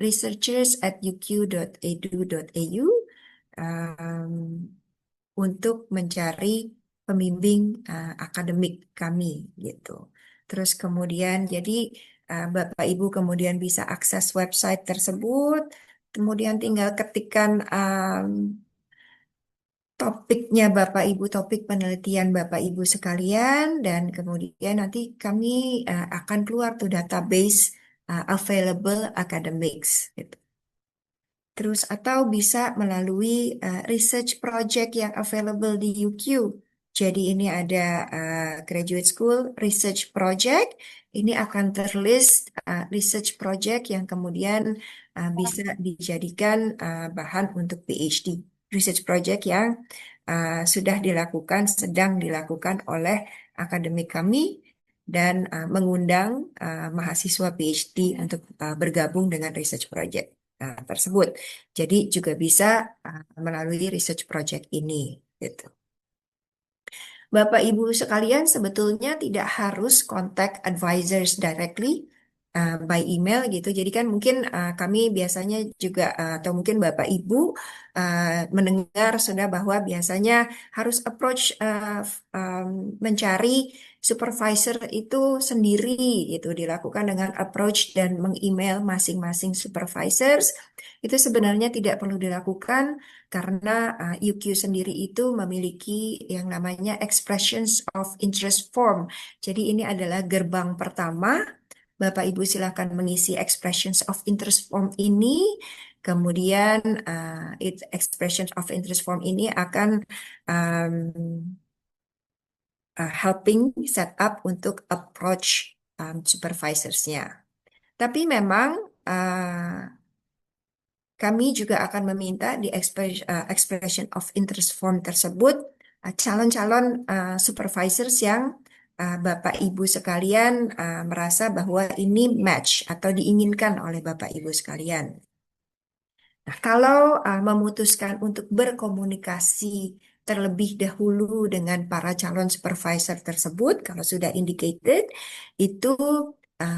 researchers@uq.edu.au untuk mencari pembimbing akademik kami gitu. Terus kemudian jadi Bapak Ibu kemudian bisa akses website tersebut, kemudian tinggal ketikkan topiknya Bapak Ibu, topik penelitian Bapak Ibu sekalian, dan kemudian nanti kami akan keluar tuh database available academics gitu. Terus atau bisa melalui research project yang available di UQ. Jadi ini ada Graduate School Research Project. Ini akan terlist research project yang kemudian bisa dijadikan bahan untuk PhD. Research project yang sudah dilakukan, sedang dilakukan oleh akademik kami dan mengundang mahasiswa PhD untuk bergabung dengan research project tersebut. Jadi juga bisa melalui research project ini gitu. Bapak Ibu sekalian sebetulnya tidak harus contact advisors directly by email gitu. Jadi kan mungkin kami biasanya juga atau mungkin Bapak Ibu mendengar sudah bahwa biasanya harus approach mencari supervisor itu sendiri gitu, dilakukan dengan approach dan meng-email masing-masing supervisors. Itu sebenarnya tidak perlu dilakukan karena UQ sendiri itu memiliki yang namanya expressions of interest form. Jadi ini adalah gerbang pertama. Bapak Ibu silakan mengisi expressions of interest form ini. Kemudian expressions of interest form ini akan helping set up untuk approach supervisorsnya. Tapi memang kami juga akan meminta di expression of interest form tersebut calon-calon supervisors yang Bapak Ibu sekalian merasa bahwa ini match atau diinginkan oleh Bapak Ibu sekalian. Nah, kalau memutuskan untuk berkomunikasi terlebih dahulu dengan para calon supervisor tersebut, kalau sudah indicated, itu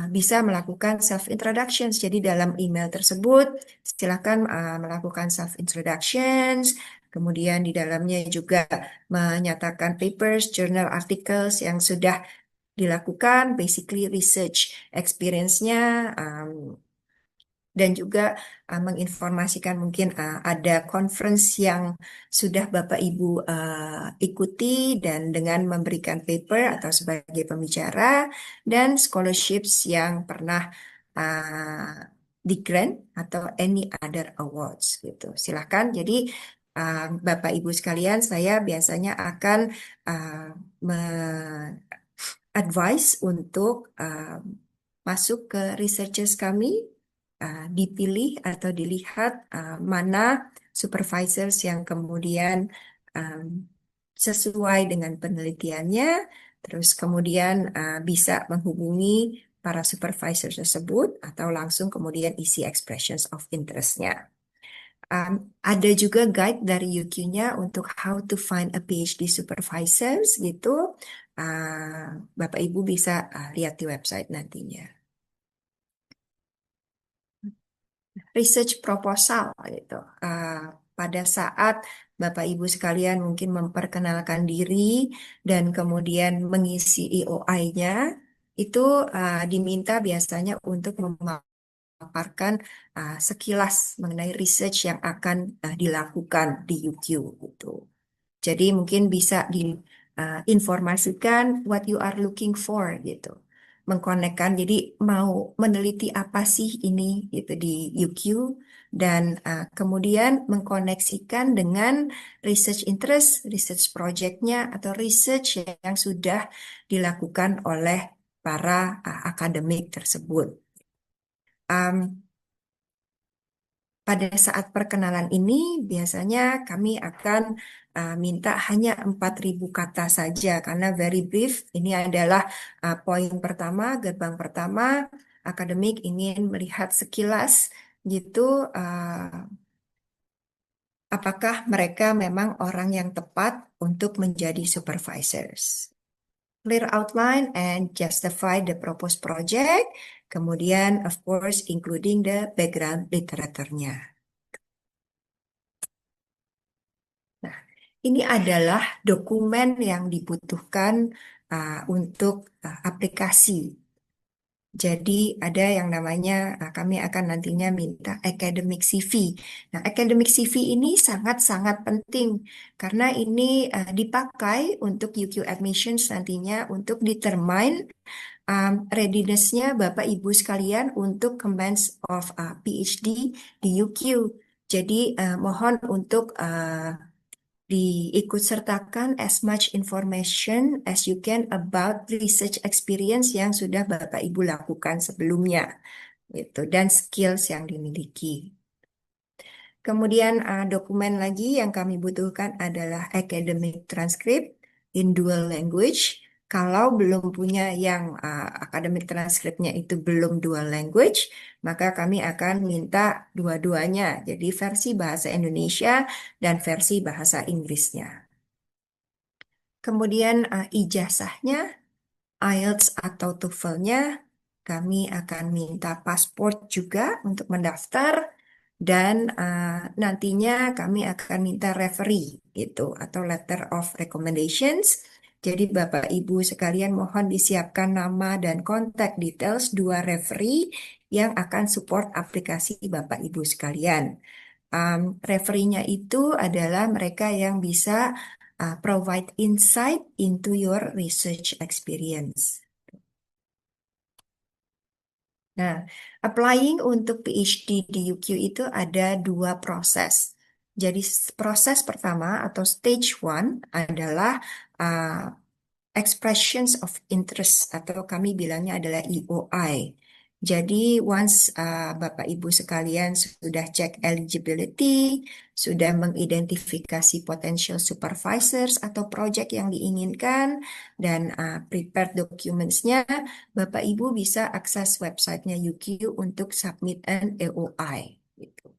bisa melakukan self-introductions. Jadi dalam email tersebut, silakan melakukan self-introductions, kemudian di dalamnya juga menyatakan papers, journal articles yang sudah dilakukan, basically research experience-nya, dan juga menginformasikan mungkin ada conference yang sudah Bapak Ibu ikuti dan dengan memberikan paper atau sebagai pembicara dan scholarships yang pernah di grant atau any other awards gitu. Silakan. Jadi Bapak Ibu sekalian, saya biasanya akan advice untuk masuk ke researchers kami, dipilih atau dilihat mana supervisors yang kemudian sesuai dengan penelitiannya, terus kemudian bisa menghubungi para supervisor tersebut atau langsung kemudian isi expressions of interest-nya. Ada juga guide dari UQ-nya untuk how to find a PhD supervisors gitu. Bapak Ibu bisa lihat di website nantinya. Research proposal gitu. Pada saat Bapak Ibu sekalian mungkin memperkenalkan diri dan kemudian mengisi EOI-nya, itu diminta biasanya untuk memaparkan sekilas mengenai research yang akan dilakukan di UQ gitu. Jadi mungkin bisa diinformasikan what you are looking for gitu. Mengkonekkan, jadi mau meneliti apa sih ini gitu di UQ dan kemudian mengkoneksikan dengan research interest, research project-nya atau research yang sudah dilakukan oleh para akademik tersebut. Pada saat perkenalan ini biasanya kami akan minta hanya 4.000 kata saja karena very brief. Ini adalah poin pertama, gerbang pertama. Akademik ingin melihat sekilas gitu apakah mereka memang orang yang tepat untuk menjadi supervisors. Clear outline and justify the proposed project. Kemudian, of course, including the background literaturnya. Nah, ini adalah dokumen yang dibutuhkan untuk aplikasi. Jadi ada yang namanya, kami akan nantinya minta academic CV. Nah, academic CV ini sangat-sangat penting karena ini dipakai untuk UQ admissions nantinya untuk determine readiness-nya Bapak Ibu sekalian untuk commence of PhD di UQ. Jadi mohon untuk diikutsertakan as much information as you can about research experience yang sudah Bapak Ibu lakukan sebelumnya, gitu, dan skills yang dimiliki. Kemudian dokumen lagi yang kami butuhkan adalah academic transcript in dual language. Kalau belum punya yang academic transcriptnya itu belum dual language, maka kami akan minta dua-duanya. Jadi versi bahasa Indonesia dan versi bahasa Inggrisnya. Kemudian ijazahnya, IELTS atau TOEFL-nya, kami akan minta paspor juga untuk mendaftar dan nantinya kami akan minta referee gitu atau letter of recommendations. Jadi Bapak Ibu sekalian mohon disiapkan nama dan kontak details dua referee yang akan support aplikasi Bapak Ibu sekalian. Referee-nya itu adalah mereka yang bisa provide insight into your research experience. Nah, applying untuk PhD di UQ itu ada dua proses. Jadi proses pertama atau stage one adalah expressions of interest atau kami bilangnya adalah EOI. Jadi once Bapak Ibu sekalian sudah cek eligibility, sudah mengidentifikasi potential supervisors atau project yang diinginkan, dan prepare documents-nya, Bapak Ibu bisa akses websitenya UQ untuk submit an EOI. Gitu.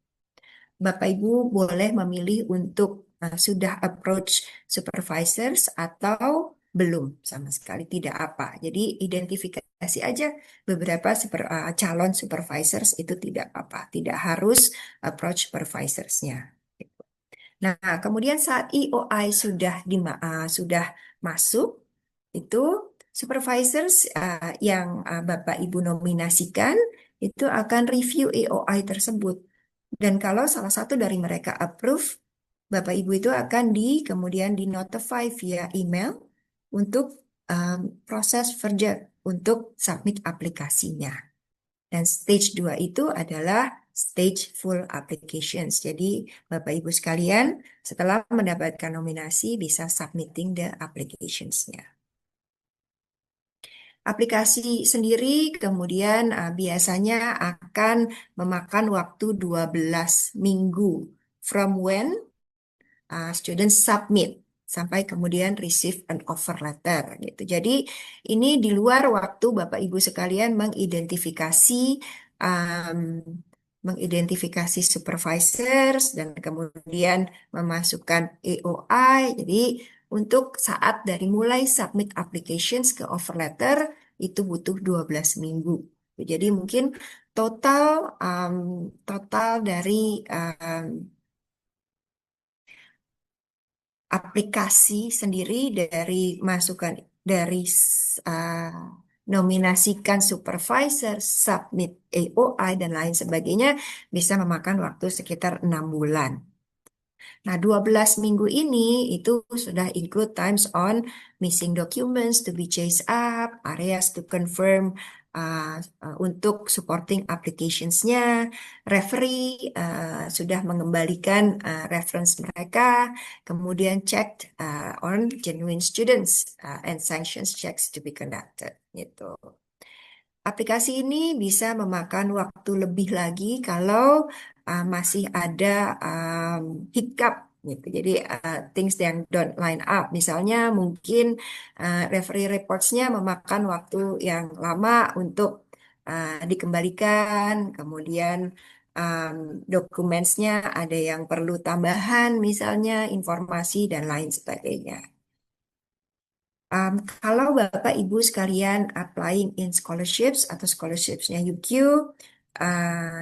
Bapak Ibu boleh memilih untuk sudah approach supervisors atau belum sama sekali tidak apa. Jadi identifikasi aja beberapa calon supervisors itu tidak apa, tidak harus approach supervisorsnya. Nah, kemudian saat EOI sudah masuk, itu supervisors yang Bapak Ibu nominasikan itu akan review EOI tersebut. Dan kalau salah satu dari mereka approve, Bapak Ibu itu akan kemudian di notify via email untuk proses further untuk submit aplikasinya. Dan stage 2 itu adalah stage full applications. Jadi Bapak Ibu sekalian setelah mendapatkan nominasi bisa submitting the applications-nya. Aplikasi sendiri kemudian biasanya akan memakan waktu 12 minggu from when student submit sampai kemudian receive an offer letter gitu. Jadi ini di luar waktu Bapak Ibu sekalian mengidentifikasi supervisors dan kemudian memasukkan EOI. Jadi untuk saat dari mulai submit applications ke offer letter itu butuh 12 minggu. Jadi mungkin total dari aplikasi sendiri dari masukan dari nominasikan supervisor, submit AOI dan lain sebagainya bisa memakan waktu sekitar 6 bulan. Nah, 12 minggu ini itu sudah include times on missing documents to be chased up, areas to confirm untuk supporting applications-nya, referee sudah mengembalikan reference mereka, kemudian checked on genuine students and sanctions checks to be conducted. Gitu. Aplikasi ini bisa memakan waktu lebih lagi kalau masih ada hiccup gitu. Jadi things yang don't line up. Misalnya mungkin referee reports-nya memakan waktu yang lama untuk dikembalikan, kemudian dokumennya ada yang perlu tambahan, misalnya informasi dan lain sebagainya. Kalau Bapak Ibu sekalian applying in scholarships atau scholarshipsnya UQ,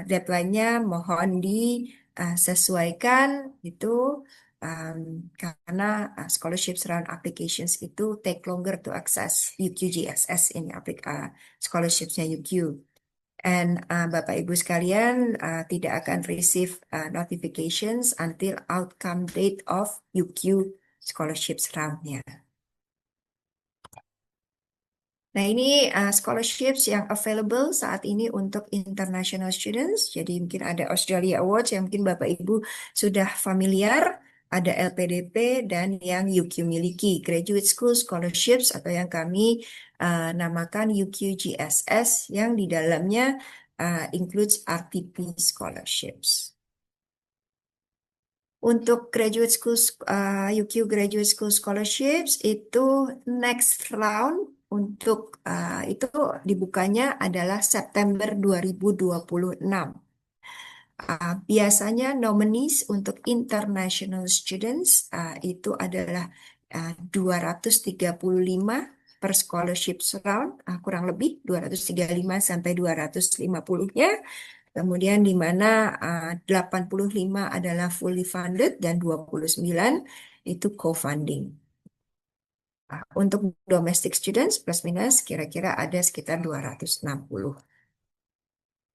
deadline-nya mohon disesuaikan itu karena scholarships round applications itu take longer to access UQ GSS ini scholarshipsnya UQ. And Bapak Ibu sekalian tidak akan receive notifications until outcome date of UQ scholarships round-nya. Nah, ini scholarships yang available saat ini untuk international students. Jadi mungkin ada Australia Awards yang mungkin Bapak Ibu sudah familiar, ada LPDP dan yang UQ miliki, Graduate School Scholarships atau yang kami namakan UQ GSS yang di dalamnya includes RTP scholarships. Untuk graduate school UQ Graduate School Scholarships itu next round untuk itu dibukanya adalah September 2026. Biasanya nominees untuk international students itu adalah 235 per scholarship round, kurang lebih 235 sampai 250-nya. Kemudian di mana 85 adalah fully funded dan 29 itu co-funding. Untuk domestic students plus minus kira-kira ada sekitar 260.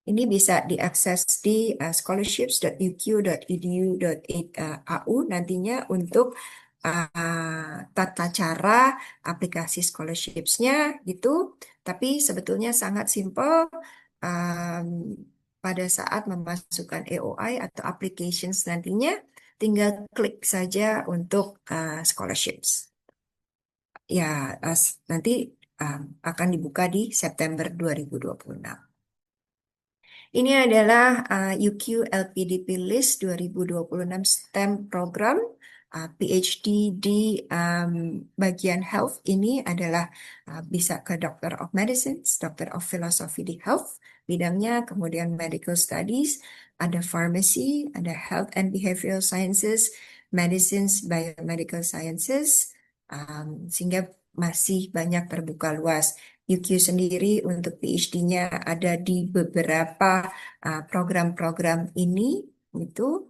Ini bisa diakses di scholarships.uq.edu.au nantinya untuk tata cara aplikasi scholarships-nya gitu. Tapi sebetulnya sangat simple. Pada saat memasukkan AOI atau applications nantinya, tinggal klik saja untuk scholarships. Ya, nanti akan dibuka di September 2026. Ini adalah UQ LPDP List 2026 STEM Program. PhD di bagian health ini adalah bisa ke Doctor of Medicine, Doctor of Philosophy di health bidangnya, kemudian Medical Studies, ada Pharmacy, ada Health and Behavioral Sciences, Medicines, Biomedical Sciences, sehingga masih banyak terbuka luas. UQ sendiri untuk PhD-nya ada di beberapa program-program ini itu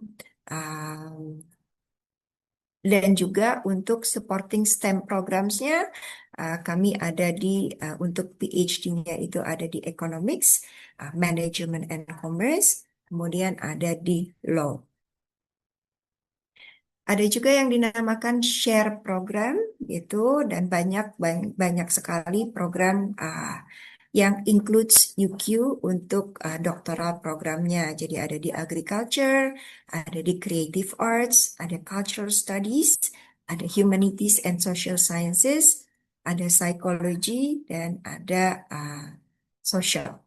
dan juga untuk supporting STEM programs-nya kami ada di untuk PhD-nya itu ada di Economics, Management and Commerce, kemudian ada di Law. Ada juga yang dinamakan share program gitu dan banyak sekali program yang includes UQ untuk doktoral programnya. Jadi ada di agriculture, ada di creative arts, ada cultural studies, ada humanities and social sciences, ada psychology dan ada social.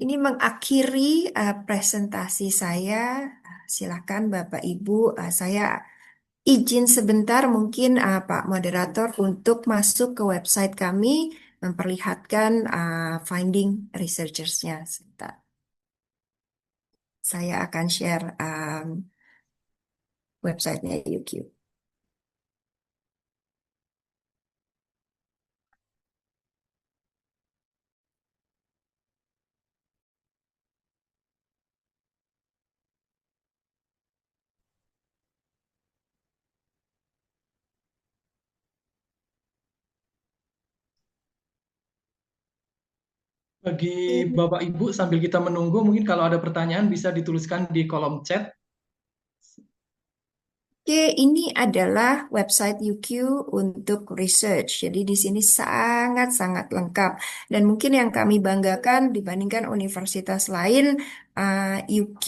Ini mengakhiri presentasi saya. Silakan Bapak Ibu, saya izin sebentar mungkin Pak Moderator untuk masuk ke website kami memperlihatkan finding researchers-nya. Sebentar. Saya akan share websitenya UQ. Bagi Bapak Ibu, sambil kita menunggu, mungkin kalau ada pertanyaan bisa dituliskan di kolom chat. Oke, ini adalah website UQ untuk research. Jadi di sini sangat-sangat lengkap. Dan mungkin yang kami banggakan dibandingkan universitas lain, UQ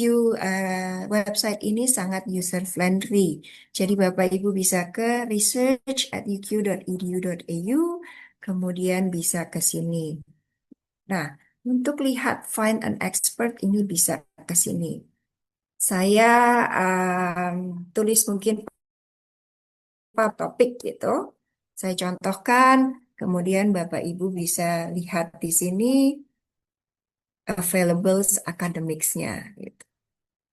website ini sangat user-friendly. Jadi Bapak Ibu bisa ke research@uq.edu.au, kemudian bisa ke sini. Nah, untuk lihat find an expert ini bisa ke sini. Saya tulis mungkin topik gitu. Saya contohkan, kemudian Bapak Ibu bisa lihat di sini. available academics-nya gitu.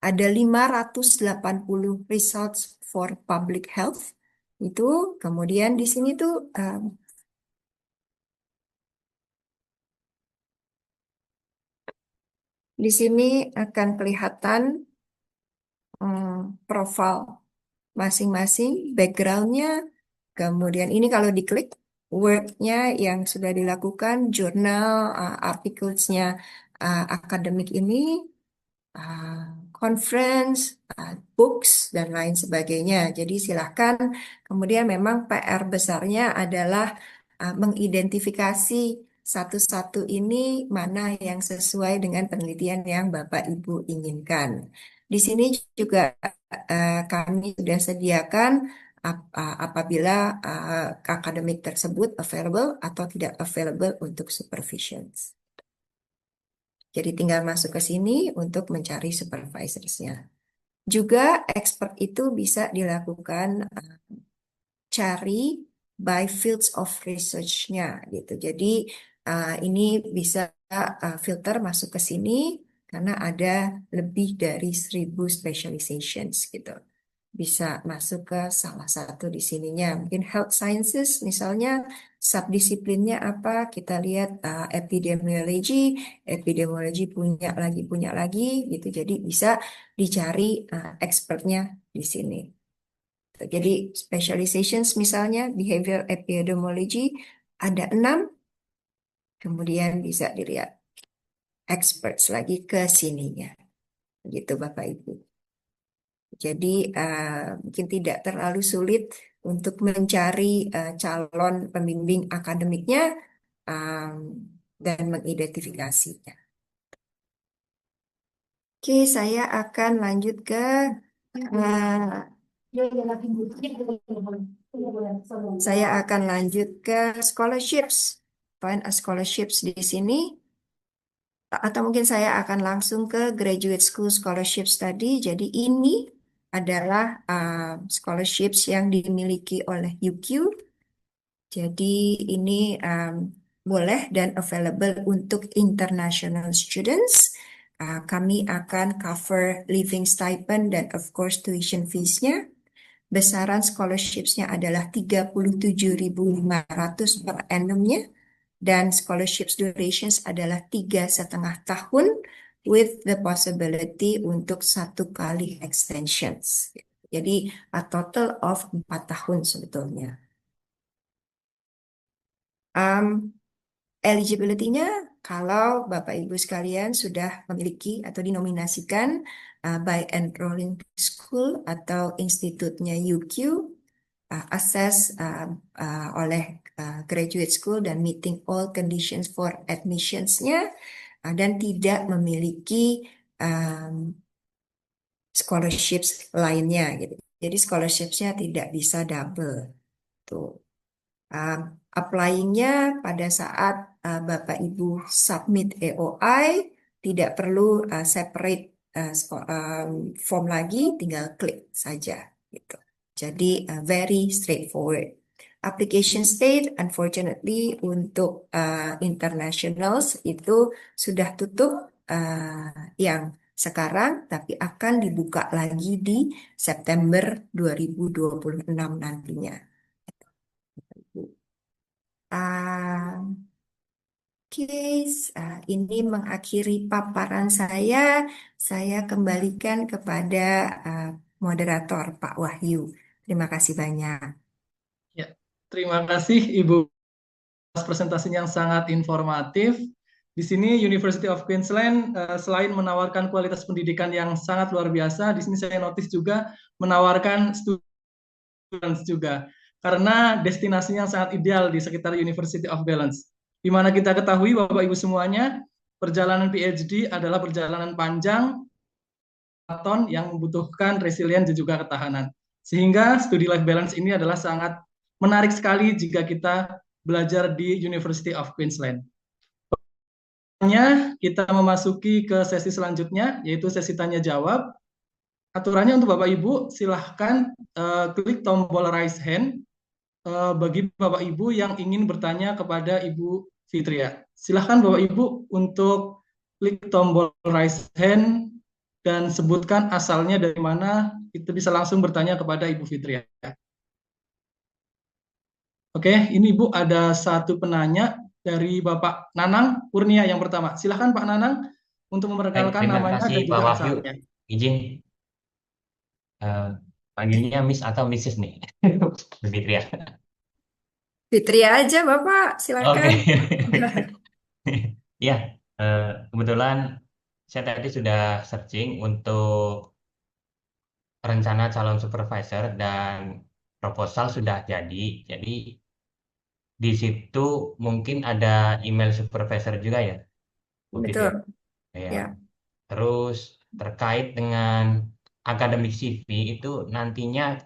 Ada 580 results for public health itu, kemudian di sini tuh di sini akan kelihatan profil masing-masing, background-nya, kemudian ini kalau diklik work-nya yang sudah dilakukan, jurnal, articles-nya akademik ini, conference, books, dan lain sebagainya. Jadi silahkan, kemudian memang PR besarnya adalah mengidentifikasi satu-satu ini mana yang sesuai dengan penelitian yang Bapak Ibu inginkan. Di sini juga kami sudah sediakan apabila akademik tersebut available atau tidak available untuk supervision. Jadi tinggal masuk ke sini untuk mencari supervisorsnya. Juga expert itu bisa dilakukan cari by fields of research-nya gitu. Jadi ini bisa filter masuk ke sini karena ada lebih dari 1000 specializations gitu. Bisa masuk ke salah satu di sininya. Mungkin health sciences misalnya subdisiplinnya apa? Kita lihat epidemiology, epidemiology punya lagi gitu. Jadi bisa dicari expertnya di sini. Jadi specializations misalnya behavior epidemiology ada 6, kemudian bisa dilihat experts lagi ke sininya. Gitu Bapak Ibu. Jadi mungkin tidak terlalu sulit untuk mencari calon pembimbing akademiknya dan mengidentifikasinya. Oke, saya akan lanjut ke scholarships. Find a scholarships di sini. Atau mungkin saya akan langsung ke graduate school scholarships tadi. Jadi ini adalah scholarships yang dimiliki oleh UQ. Jadi ini boleh dan available untuk international students. Kami akan cover living stipend dan of course tuition fees-nya. Besaran scholarships-nya adalah 37.500 per annum-nya. Dan scholarships durations adalah 3,5 tahun with the possibility untuk 1 kali extensions. Jadi a total of 4 tahun sebetulnya. Eligibility-nya kalau Bapak Ibu sekalian sudah memiliki atau dinominasikan by enrolling school atau institutnya UQ, assess oleh graduate school dan meeting all conditions for admissions-nya dan tidak memiliki scholarships lainnya gitu. Jadi scholarships-nya tidak bisa double. Tuh. Applying-nya pada saat Bapak Ibu submit EOI tidak perlu separate form lagi, tinggal klik saja gitu. Jadi very straightforward. Application state, unfortunately untuk internationals itu sudah tutup yang sekarang, tapi akan dibuka lagi di September 2026 nantinya. Oke, ini mengakhiri paparan saya. Saya kembalikan kepada moderator Pak Wahyu. Terima kasih banyak. Ya, terima kasih Ibu atas presentasinya yang sangat informatif. Di sini University of Queensland selain menawarkan kualitas pendidikan yang sangat luar biasa, di sini saya notice juga menawarkan students juga. Karena destinasinya sangat ideal di sekitar University of Balance. Di mana kita ketahui Bapak Ibu semuanya, perjalanan PhD adalah perjalanan panjang yang membutuhkan resilience dan juga ketahanan. Sehingga studi life balance ini adalah sangat menarik sekali jika kita belajar di University of Queensland. Kita memasuki ke sesi selanjutnya, yaitu sesi tanya jawab. Aturannya untuk Bapak Ibu, silahkan klik tombol raise hand bagi Bapak Ibu yang ingin bertanya kepada Ibu Fitria. Silahkan Bapak Ibu untuk klik tombol raise hand dan sebutkan asalnya dari mana, itu bisa langsung bertanya kepada Ibu Fitria. Oke, ini Ibu ada satu penanya dari Bapak Nanang Kurnia yang pertama. Silahkan Pak Nanang untuk Baik, memperkenalkan terima namanya kasih dan Pak juga Wahyu. asalnya. Izin panggilnya Miss atau Mrs. nih, Fitria. Fitria aja Bapak, Oke. silakan. Ya, kebetulan saya tadi sudah searching untuk rencana calon supervisor dan proposal sudah jadi. Jadi di situ mungkin ada email supervisor juga ya, Bu Fitria. Betul, Ya. ya. Terus terkait dengan akademik CV itu nantinya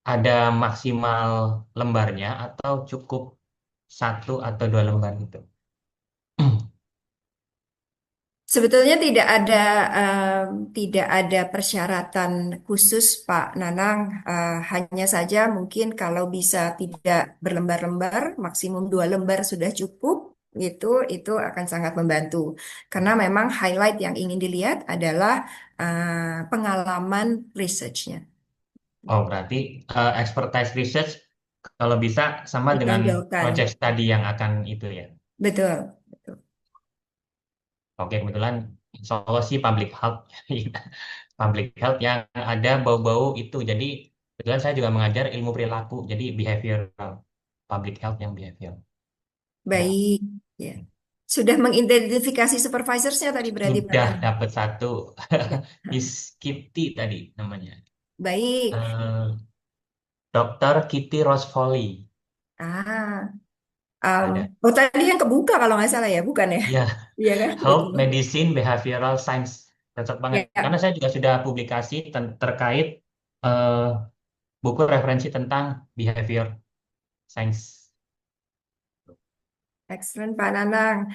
ada maksimal lembarnya atau cukup 1 atau 2 lembar gitu. Sebetulnya tidak ada persyaratan khusus Pak Nanang. Hanya saja mungkin kalau bisa tidak berlembar-lembar, maksimum 2 lembar sudah cukup. Itu akan sangat membantu. Karena memang highlight yang ingin dilihat adalah pengalaman research-nya. Oh, berarti expertise research kalau bisa sama dengan Ditonjolkan. project study yang akan itu ya. Betul, betul. Oke, kebetulan insya Allah sih public health. Public health yang ada bau-bau itu. Jadi kebetulan saya juga mengajar ilmu perilaku. Jadi behavioral. Public health yang behavioral. Ya, Baik, ya. Sudah mengidentifikasi supervisorsnya tadi berarti Pak sudah Nanang? dapat 1. Ya. Miss Kitty tadi namanya. Baik. Dr. Kitty Rose Foley. Ah, Ada. oh tadi yang kebuka kalau nggak salah ya, bukan ya? Ya, Iya kan? Health Betul. Medicine Behavioral Science. Cocok banget. Ya, Karena saya juga sudah publikasi terkait buku referensi tentang behavior science. excellent Pak Nanang.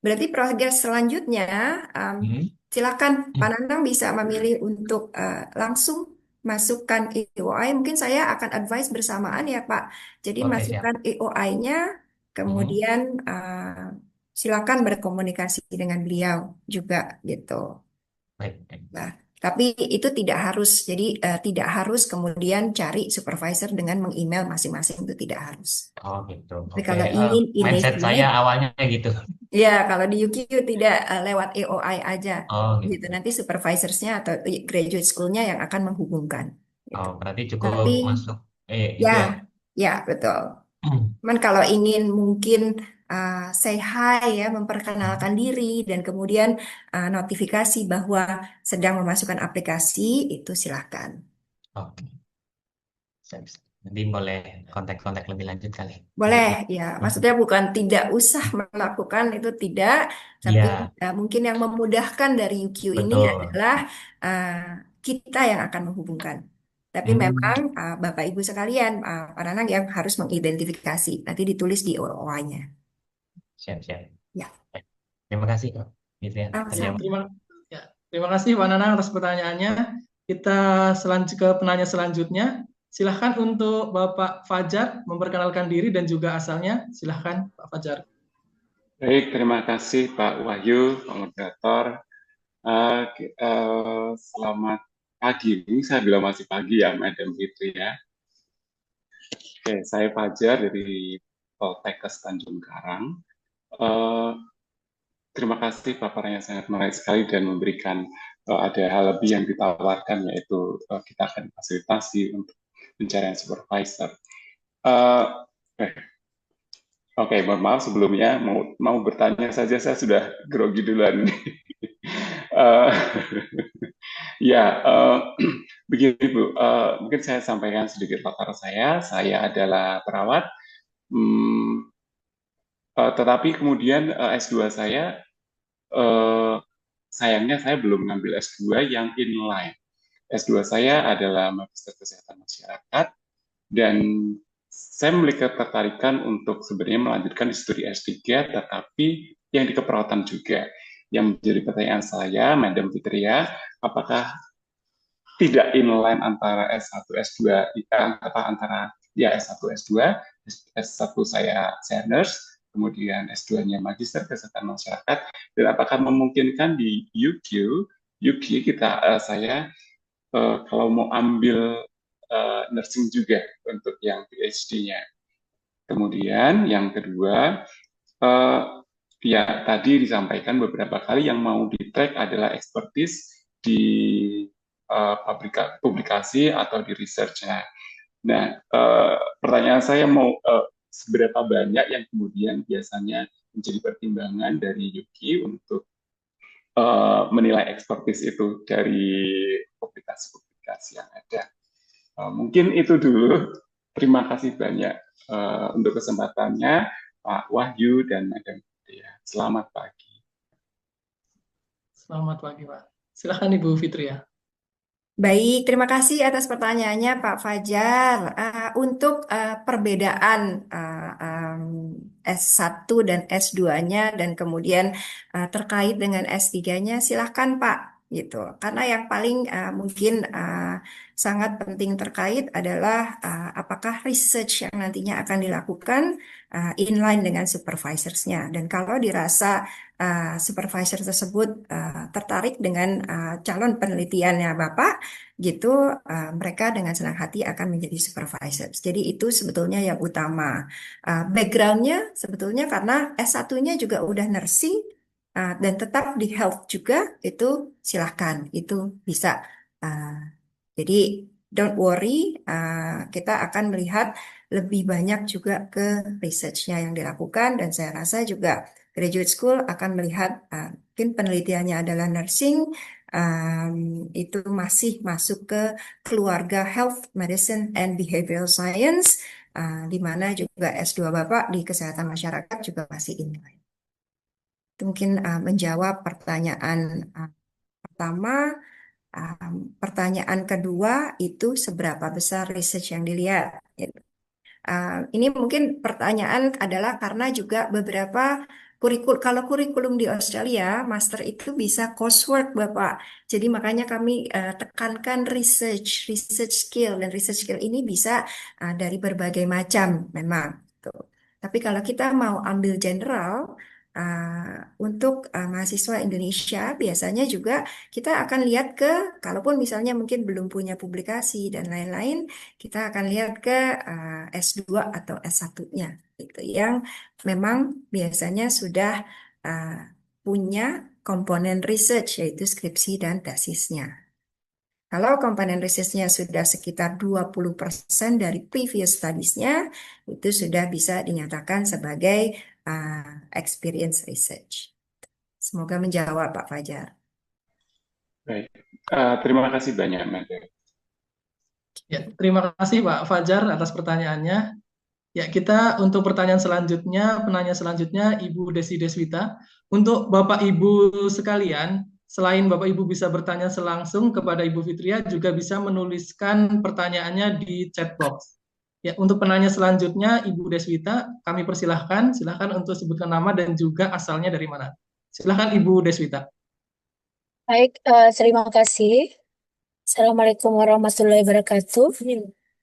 Berarti progres selanjutnya, Hmm. silakan Pak Nanang bisa memilih untuk langsung masukkan EOI. Mungkin saya akan advice bersamaan ya Pak. Jadi Oke, siap. masukkan EOI-nya, kemudian silakan berkomunikasi dengan beliau juga gitu. Baik, baik. Nah, tapi itu tidak harus. Jadi tidak harus kemudian cari supervisor dengan meng-email masing-masing, itu tidak harus. Oh gitu. Tapi Oke, kalau ingin mindset saya initiate, awalnya gitu. ya kalau di UQ tidak lewat EOI aja, Oh gitu. gitu. Nanti supervisorsnya atau graduate school-nya yang akan menghubungkan. Gitu. Oh, berarti cukup Tapi masuk ya, itu ya. ya betul. Cuman kalau ingin mungkin say hi ya, memperkenalkan diri dan kemudian notifikasi bahwa sedang memasukkan aplikasi, itu silakan. Oke. Nanti boleh kontak-kontak lebih lanjut kali. Boleh ya, maksudnya bukan tidak usah melakukan itu tidak, tapi Iya, mungkin yang memudahkan dari UQ ini betul. adalah kita yang akan menghubungkan. Tapi Hmm, memang Bapak Ibu sekalian, Pak Nanang yang harus mengidentifikasi, nanti ditulis di OOI-nya. siap-siap. Ya, Terima kasih kok. Gitu ya. sama-sama. Terima kasih Pak Nanang atas pertanyaannya. Kita ke penanya selanjutnya. Silahkan untuk Bapak Fajar memperkenalkan diri dan juga asalnya. Silahkan Pak Fajar. Baik, terima kasih Pak Wahyu, Pak Moderator. Selamat pagi, ini saya bilang masih pagi ya, Madam Fitri ya. Oke, saya Fajar dari Poltekkes Tanjung Karang. Terima kasih paparannya sangat menarik sekali dan memberikan ada hal lebih yang ditawarkan, yaitu kita akan fasilitasi untuk pencarian supervisor. Oke, mohon maaf sebelumnya mau bertanya saja saya sudah grogi duluan. Begini Bu, mungkin saya sampaikan sedikit latar saya. Saya adalah perawat, tetapi kemudian S2 saya, sayangnya saya belum mengambil S2 yang inline. S2 saya adalah Magister Kesehatan Masyarakat, dan saya memiliki ketertarikan untuk sebenarnya melanjutkan studi S3, tetapi yang di keperawatan juga. Yang menjadi pertanyaan saya, Madam Fitria, apakah tidak inline antara S1, S2, antara ya S1, S2, S1 saya nurse, kemudian S2-nya Magister Kesehatan Masyarakat, dan apakah memungkinkan di UK saya kalau mau ambil nursing juga untuk yang PhD-nya. Kemudian yang kedua, ya tadi disampaikan beberapa kali yang mau di-track adalah expertise di publikasi atau di research-nya. Nah, pertanyaan saya mau seberapa banyak yang kemudian biasanya menjadi pertimbangan dari Yuki untuk menilai expertise itu dari publikasi-publikasi yang ada. Mungkin itu dulu. Terima kasih banyak untuk kesempatannya, Pak Wahyu dan Madam Fitria. Selamat pagi. Selamat pagi, Pak. Silakan Ibu Fitria. Baik, terima kasih atas pertanyaannya Pak Fajar. Untuk perbedaan S1 dan S2-nya dan kemudian terkait dengan S3-nya, silahkan Pak. Gitu. Karena yang paling mungkin sangat penting terkait adalah apakah research yang nantinya akan dilakukan inline dengan supervisors-nya. Dan kalau dirasa supervisor tersebut tertarik dengan calon penelitiannya Bapak, gitu mereka dengan senang hati akan menjadi supervisor. Jadi itu sebetulnya yang utama. Background-nya sebetulnya karena S1-nya juga udah nursing dan tetap di health juga, itu silahkan, itu bisa. Jadi don't worry, kita akan melihat lebih banyak juga ke research-nya yang dilakukan, dan saya rasa juga graduate school akan melihat mungkin penelitiannya adalah nursing, itu masih masuk ke keluarga health, medicine, and behavioral science, di mana juga S2 Bapak di kesehatan masyarakat juga masih inline. Itu mungkin menjawab pertanyaan pertama. Pertanyaan kedua itu seberapa besar research yang dilihat. Ini mungkin pertanyaan adalah karena juga beberapa kalau kurikulum di Australia, master itu bisa coursework, Bapak. Jadi makanya kami tekankan research skill, dan research skill ini bisa dari berbagai macam memang. Tuh. Tapi kalau kita mau ambil general, untuk mahasiswa Indonesia biasanya juga kita akan lihat ke, kalaupun misalnya mungkin belum punya publikasi dan lain-lain, kita akan lihat ke S2 atau S1-nya, gitu, yang memang biasanya sudah punya komponen research, yaitu skripsi dan tesisnya. Kalau komponen research-nya sudah sekitar 20% dari previous studies-nya, itu sudah bisa dinyatakan sebagai experience research. Semoga menjawab Pak Fajar. Baik, terima kasih banyak, Madam. Ya, terima kasih Pak Fajar atas pertanyaannya. Ya, kita untuk pertanyaan selanjutnya, penanya selanjutnya Ibu Desi Deswita. Untuk Bapak Ibu sekalian, selain Bapak Ibu bisa bertanya langsung kepada Ibu Fitria, juga bisa menuliskan pertanyaannya di chat box. Ya, untuk penanya selanjutnya Ibu Deswita, kami persilahkan, untuk sebutkan nama dan juga asalnya dari mana. Silahkan Ibu Deswita. Baik, terima kasih. Assalamualaikum warahmatullahi wabarakatuh.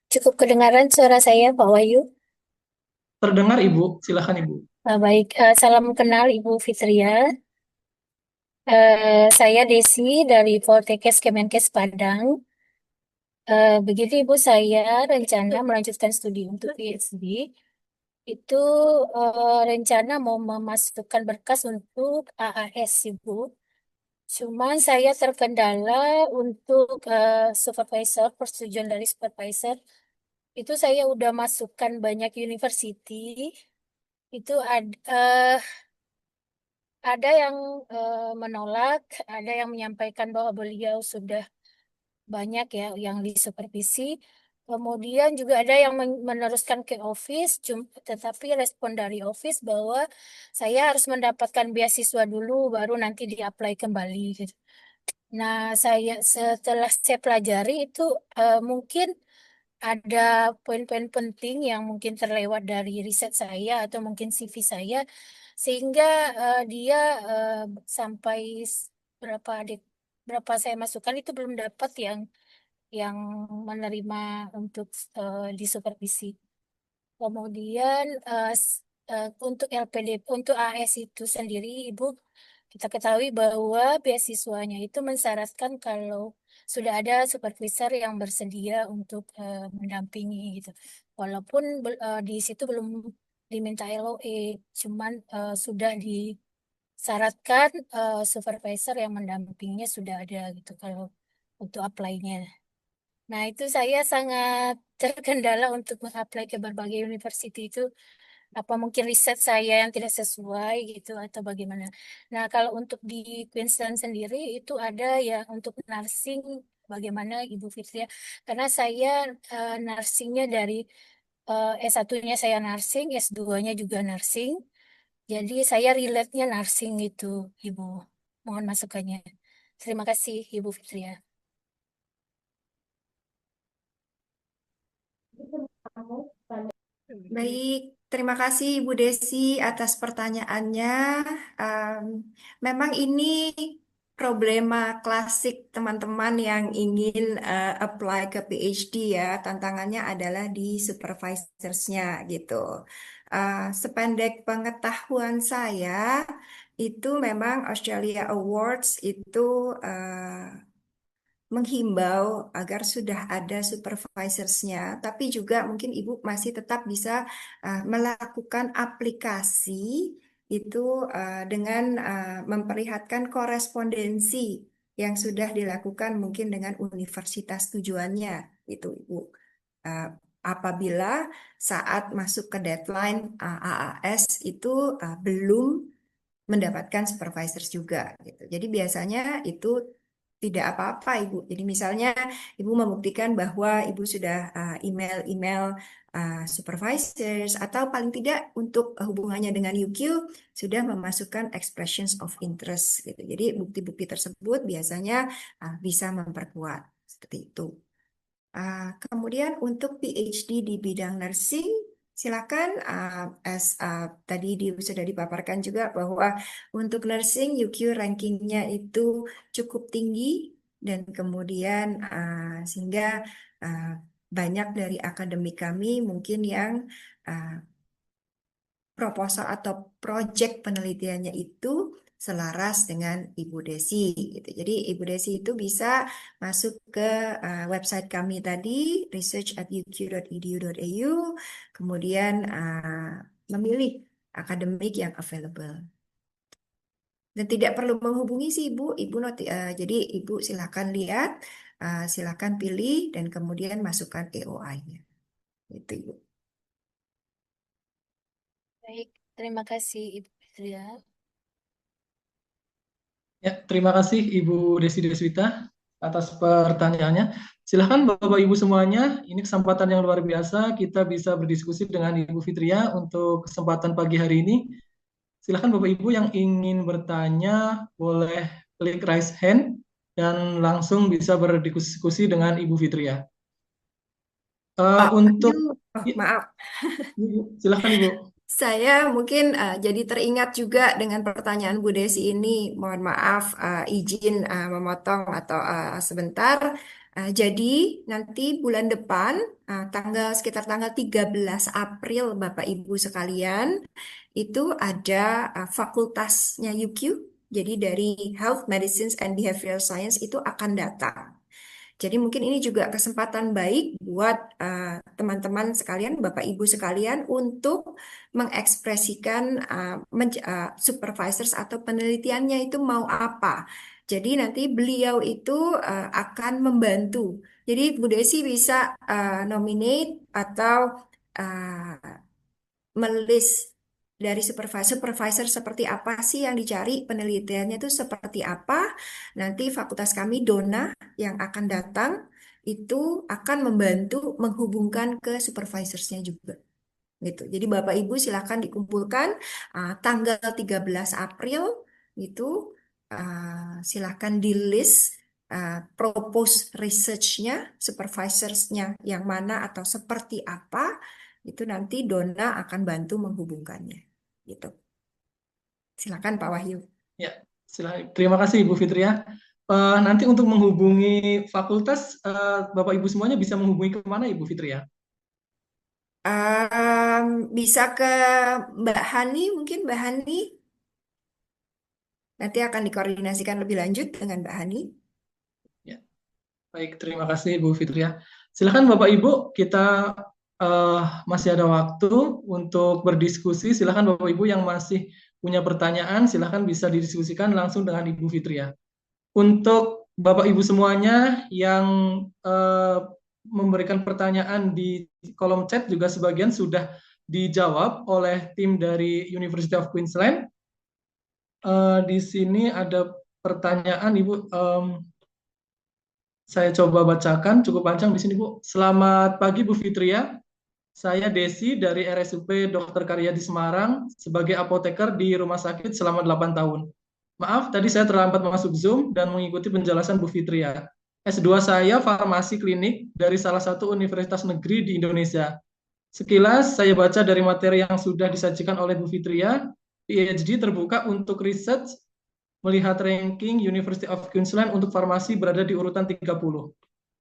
Cukup kedengaran suara saya, Pak Wahyu? Terdengar Ibu, silahkan Ibu. Baik, salam kenal Ibu Fitria. Saya Desi dari Poltekkes Kemenkes Padang. Begitu Ibu, saya rencana melanjutkan studi untuk PhD. Itu rencana mau memasukkan berkas untuk AAS, Ibu. Cuman saya terkendala untuk supervisor, persetujuan dari supervisor. Itu saya udah masukkan banyak university. Itu ada yang menolak, ada yang menyampaikan bahwa beliau sudah banyak ya yang disupervisi. Kemudian juga ada yang meneruskan ke office, tetapi respon dari office bahwa saya harus mendapatkan beasiswa dulu, baru nanti di-apply kembali gitu. Nah, setelah saya pelajari itu mungkin ada poin-poin penting yang mungkin terlewat dari riset saya atau mungkin CV saya, sehingga dia sampai berapa saya masukkan itu belum dapat yang menerima untuk disupervisi. Kemudian untuk LPDP, untuk AS itu sendiri, Ibu, kita ketahui bahwa beasiswanya itu mensyaratkan kalau sudah ada supervisor yang bersedia untuk mendampingi gitu. Walaupun di situ belum diminta LOE, cuman sudah disyaratkan supervisor yang mendampinginya sudah ada gitu kalau untuk apply-nya. Nah, itu saya sangat terkendala untuk mengapply ke berbagai university itu. Apa mungkin riset saya yang tidak sesuai gitu atau bagaimana. Nah, kalau untuk di Queensland sendiri itu ada ya untuk nursing bagaimana Ibu Fitria. Karena saya nursingnya dari S1-nya saya nursing, S2-nya juga nursing. Jadi saya relate-nya nursing itu, Ibu. Mohon masukannya. Terima kasih, Ibu Fitria. Baik, terima kasih Ibu Desi atas pertanyaannya. Em, Memang ini problema klasik teman-teman yang ingin apply ke PhD ya. Tantangannya adalah di supervisorsnya gitu. Sependek pengetahuan saya, itu memang Australia Awards itu menghimbau agar sudah ada supervisorsnya, tapi juga mungkin Ibu masih tetap bisa melakukan aplikasi itu dengan memperlihatkan korespondensi yang sudah dilakukan mungkin dengan universitas tujuannya, itu Ibu. Uh, Apabila saat masuk ke deadline AAS itu belum mendapatkan supervisors juga gitu. Jadi biasanya itu tidak apa-apa Ibu. Jadi misalnya Ibu membuktikan bahwa Ibu sudah email-email supervisors atau paling tidak untuk hubungannya dengan UQ sudah memasukkan expressions of interest gitu. Jadi bukti-bukti tersebut biasanya bisa memperkuat seperti itu. Kemudian untuk PhD di bidang nursing, silakan tadi sudah dipaparkan juga bahwa untuk nursing UQ rankingnya itu cukup tinggi dan kemudian sehingga banyak dari akademik kami mungkin yang proposal atau proyek penelitiannya itu selaras dengan Ibu Desi gitu. Jadi Ibu Desi itu bisa masuk ke website kami tadi research@uq.edu.au, kemudian memilih akademik yang available. Dan tidak perlu menghubungi sih Ibu, jadi Ibu silakan lihat, silakan pilih dan kemudian masukkan EOI-nya. Itu Ibu. Baik, terima kasih Ibu Fitria. Ya, terima kasih Ibu Desi Deswita atas pertanyaannya. Silahkan Bapak Ibu semuanya, ini kesempatan yang luar biasa kita bisa berdiskusi dengan Ibu Fitria untuk kesempatan pagi hari ini. Silahkan Bapak Ibu yang ingin bertanya boleh klik raise hand dan langsung bisa berdiskusi dengan Ibu Fitria. Untuk maaf. Silahkan Ibu. Saya mungkin jadi teringat juga dengan pertanyaan Bu Desi ini. Mohon maaf, izin memotong atau sebentar. Jadi nanti bulan depan, sekitar tanggal 13 April, Bapak Ibu sekalian, itu ada fakultasnya UQ. Jadi dari Health, Medicine, and Behavioral Science itu akan datang. Jadi mungkin ini juga kesempatan baik buat teman-teman sekalian, Bapak Ibu sekalian untuk mengekspresikan supervisors atau penelitiannya itu mau apa. Jadi nanti beliau itu akan membantu. Jadi Bu Desi bisa nominate atau melis dari supervisor seperti apa sih yang dicari, penelitiannya itu seperti apa. Nanti fakultas kami Dona yang akan datang itu akan membantu menghubungkan ke supervisorsnya juga. Gitu. Jadi Bapak Ibu silakan dikumpulkan tanggal 13 April itu silakan di list propose research-nya, supervisorsnya yang mana atau seperti apa, itu nanti Dona akan bantu menghubungkannya. Gitu. Silakan Pak Wahyu. Ya, terima kasih Ibu Fitria. Nanti untuk menghubungi fakultas, Bapak Ibu semuanya bisa menghubungi kemana Ibu Fitria? Bisa ke Mbak Hani, mungkin Mbak Hani. Nanti akan dikoordinasikan lebih lanjut dengan Mbak Hani. Ya, baik, terima kasih Bu Fitria. Silakan Bapak Ibu, kita masih ada waktu untuk berdiskusi. Silakan Bapak Ibu yang masih punya pertanyaan, silakan bisa didiskusikan langsung dengan Ibu Fitria. Untuk Bapak Ibu semuanya yang memberikan pertanyaan di kolom chat juga sebagian sudah dijawab oleh tim dari University of Queensland. Di sini ada pertanyaan Ibu, saya coba bacakan, cukup panjang di sini Bu. Selamat pagi Bu Fitria, saya Desi dari RSUP Dr. Karya di Semarang sebagai apoteker di rumah sakit selama 8 tahun. Maaf, tadi saya terlambat masuk Zoom dan mengikuti penjelasan Bu Fitria. S2 saya farmasi klinik dari salah satu universitas negeri di Indonesia. Sekilas saya baca dari materi yang sudah disajikan oleh Bu Fitria, PhD terbuka untuk riset melihat ranking University of Queensland untuk farmasi berada di urutan 30.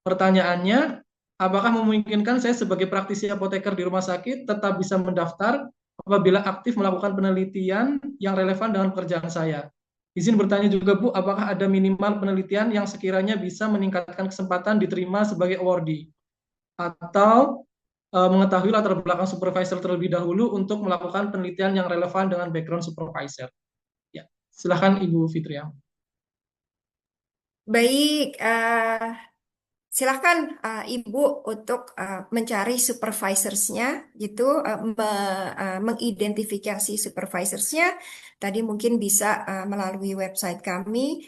Pertanyaannya, apakah memungkinkan saya sebagai praktisi apoteker di rumah sakit tetap bisa mendaftar apabila aktif melakukan penelitian yang relevan dengan pekerjaan saya? Izin bertanya juga Bu, apakah ada minimal penelitian yang sekiranya bisa meningkatkan kesempatan diterima sebagai awardee? Atau mengetahui latar belakang supervisor terlebih dahulu untuk melakukan penelitian yang relevan dengan background supervisor? Ya, silakan Ibu Fitria. Baik, silahkan Ibu untuk mencari supervisorsnya, gitu, mengidentifikasi supervisorsnya. Tadi mungkin bisa melalui website kami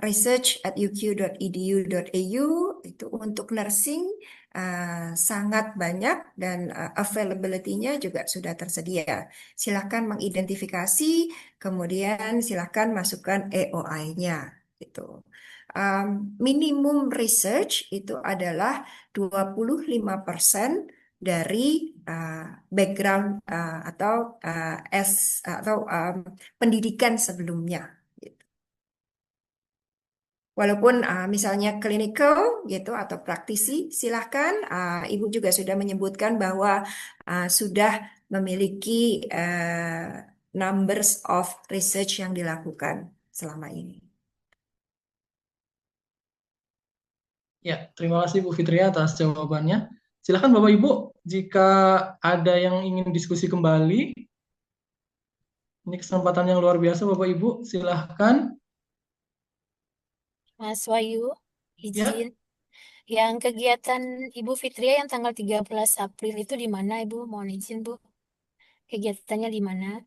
research@uq.edu.au. Itu untuk nursing sangat banyak dan availability-nya juga sudah tersedia. Silahkan mengidentifikasi, kemudian silahkan masukkan EOI-nya, gitu. Minimum research itu adalah 25% dari background atau pendidikan sebelumnya. Walaupun misalnya clinical gitu atau praktisi, silahkan Ibu juga sudah menyebutkan bahwa sudah memiliki numbers of research yang dilakukan selama ini. Ya, terima kasih Bu Fitria atas jawabannya. Silakan Bapak Ibu, jika ada yang ingin diskusi kembali, ini kesempatan yang luar biasa Bapak Ibu, silahkan. Mas Wahyu, Ya, izin. Yang kegiatan Ibu Fitria yang tanggal 13 April itu di mana, Ibu? Mohon izin, Bu. Kegiatannya di mana?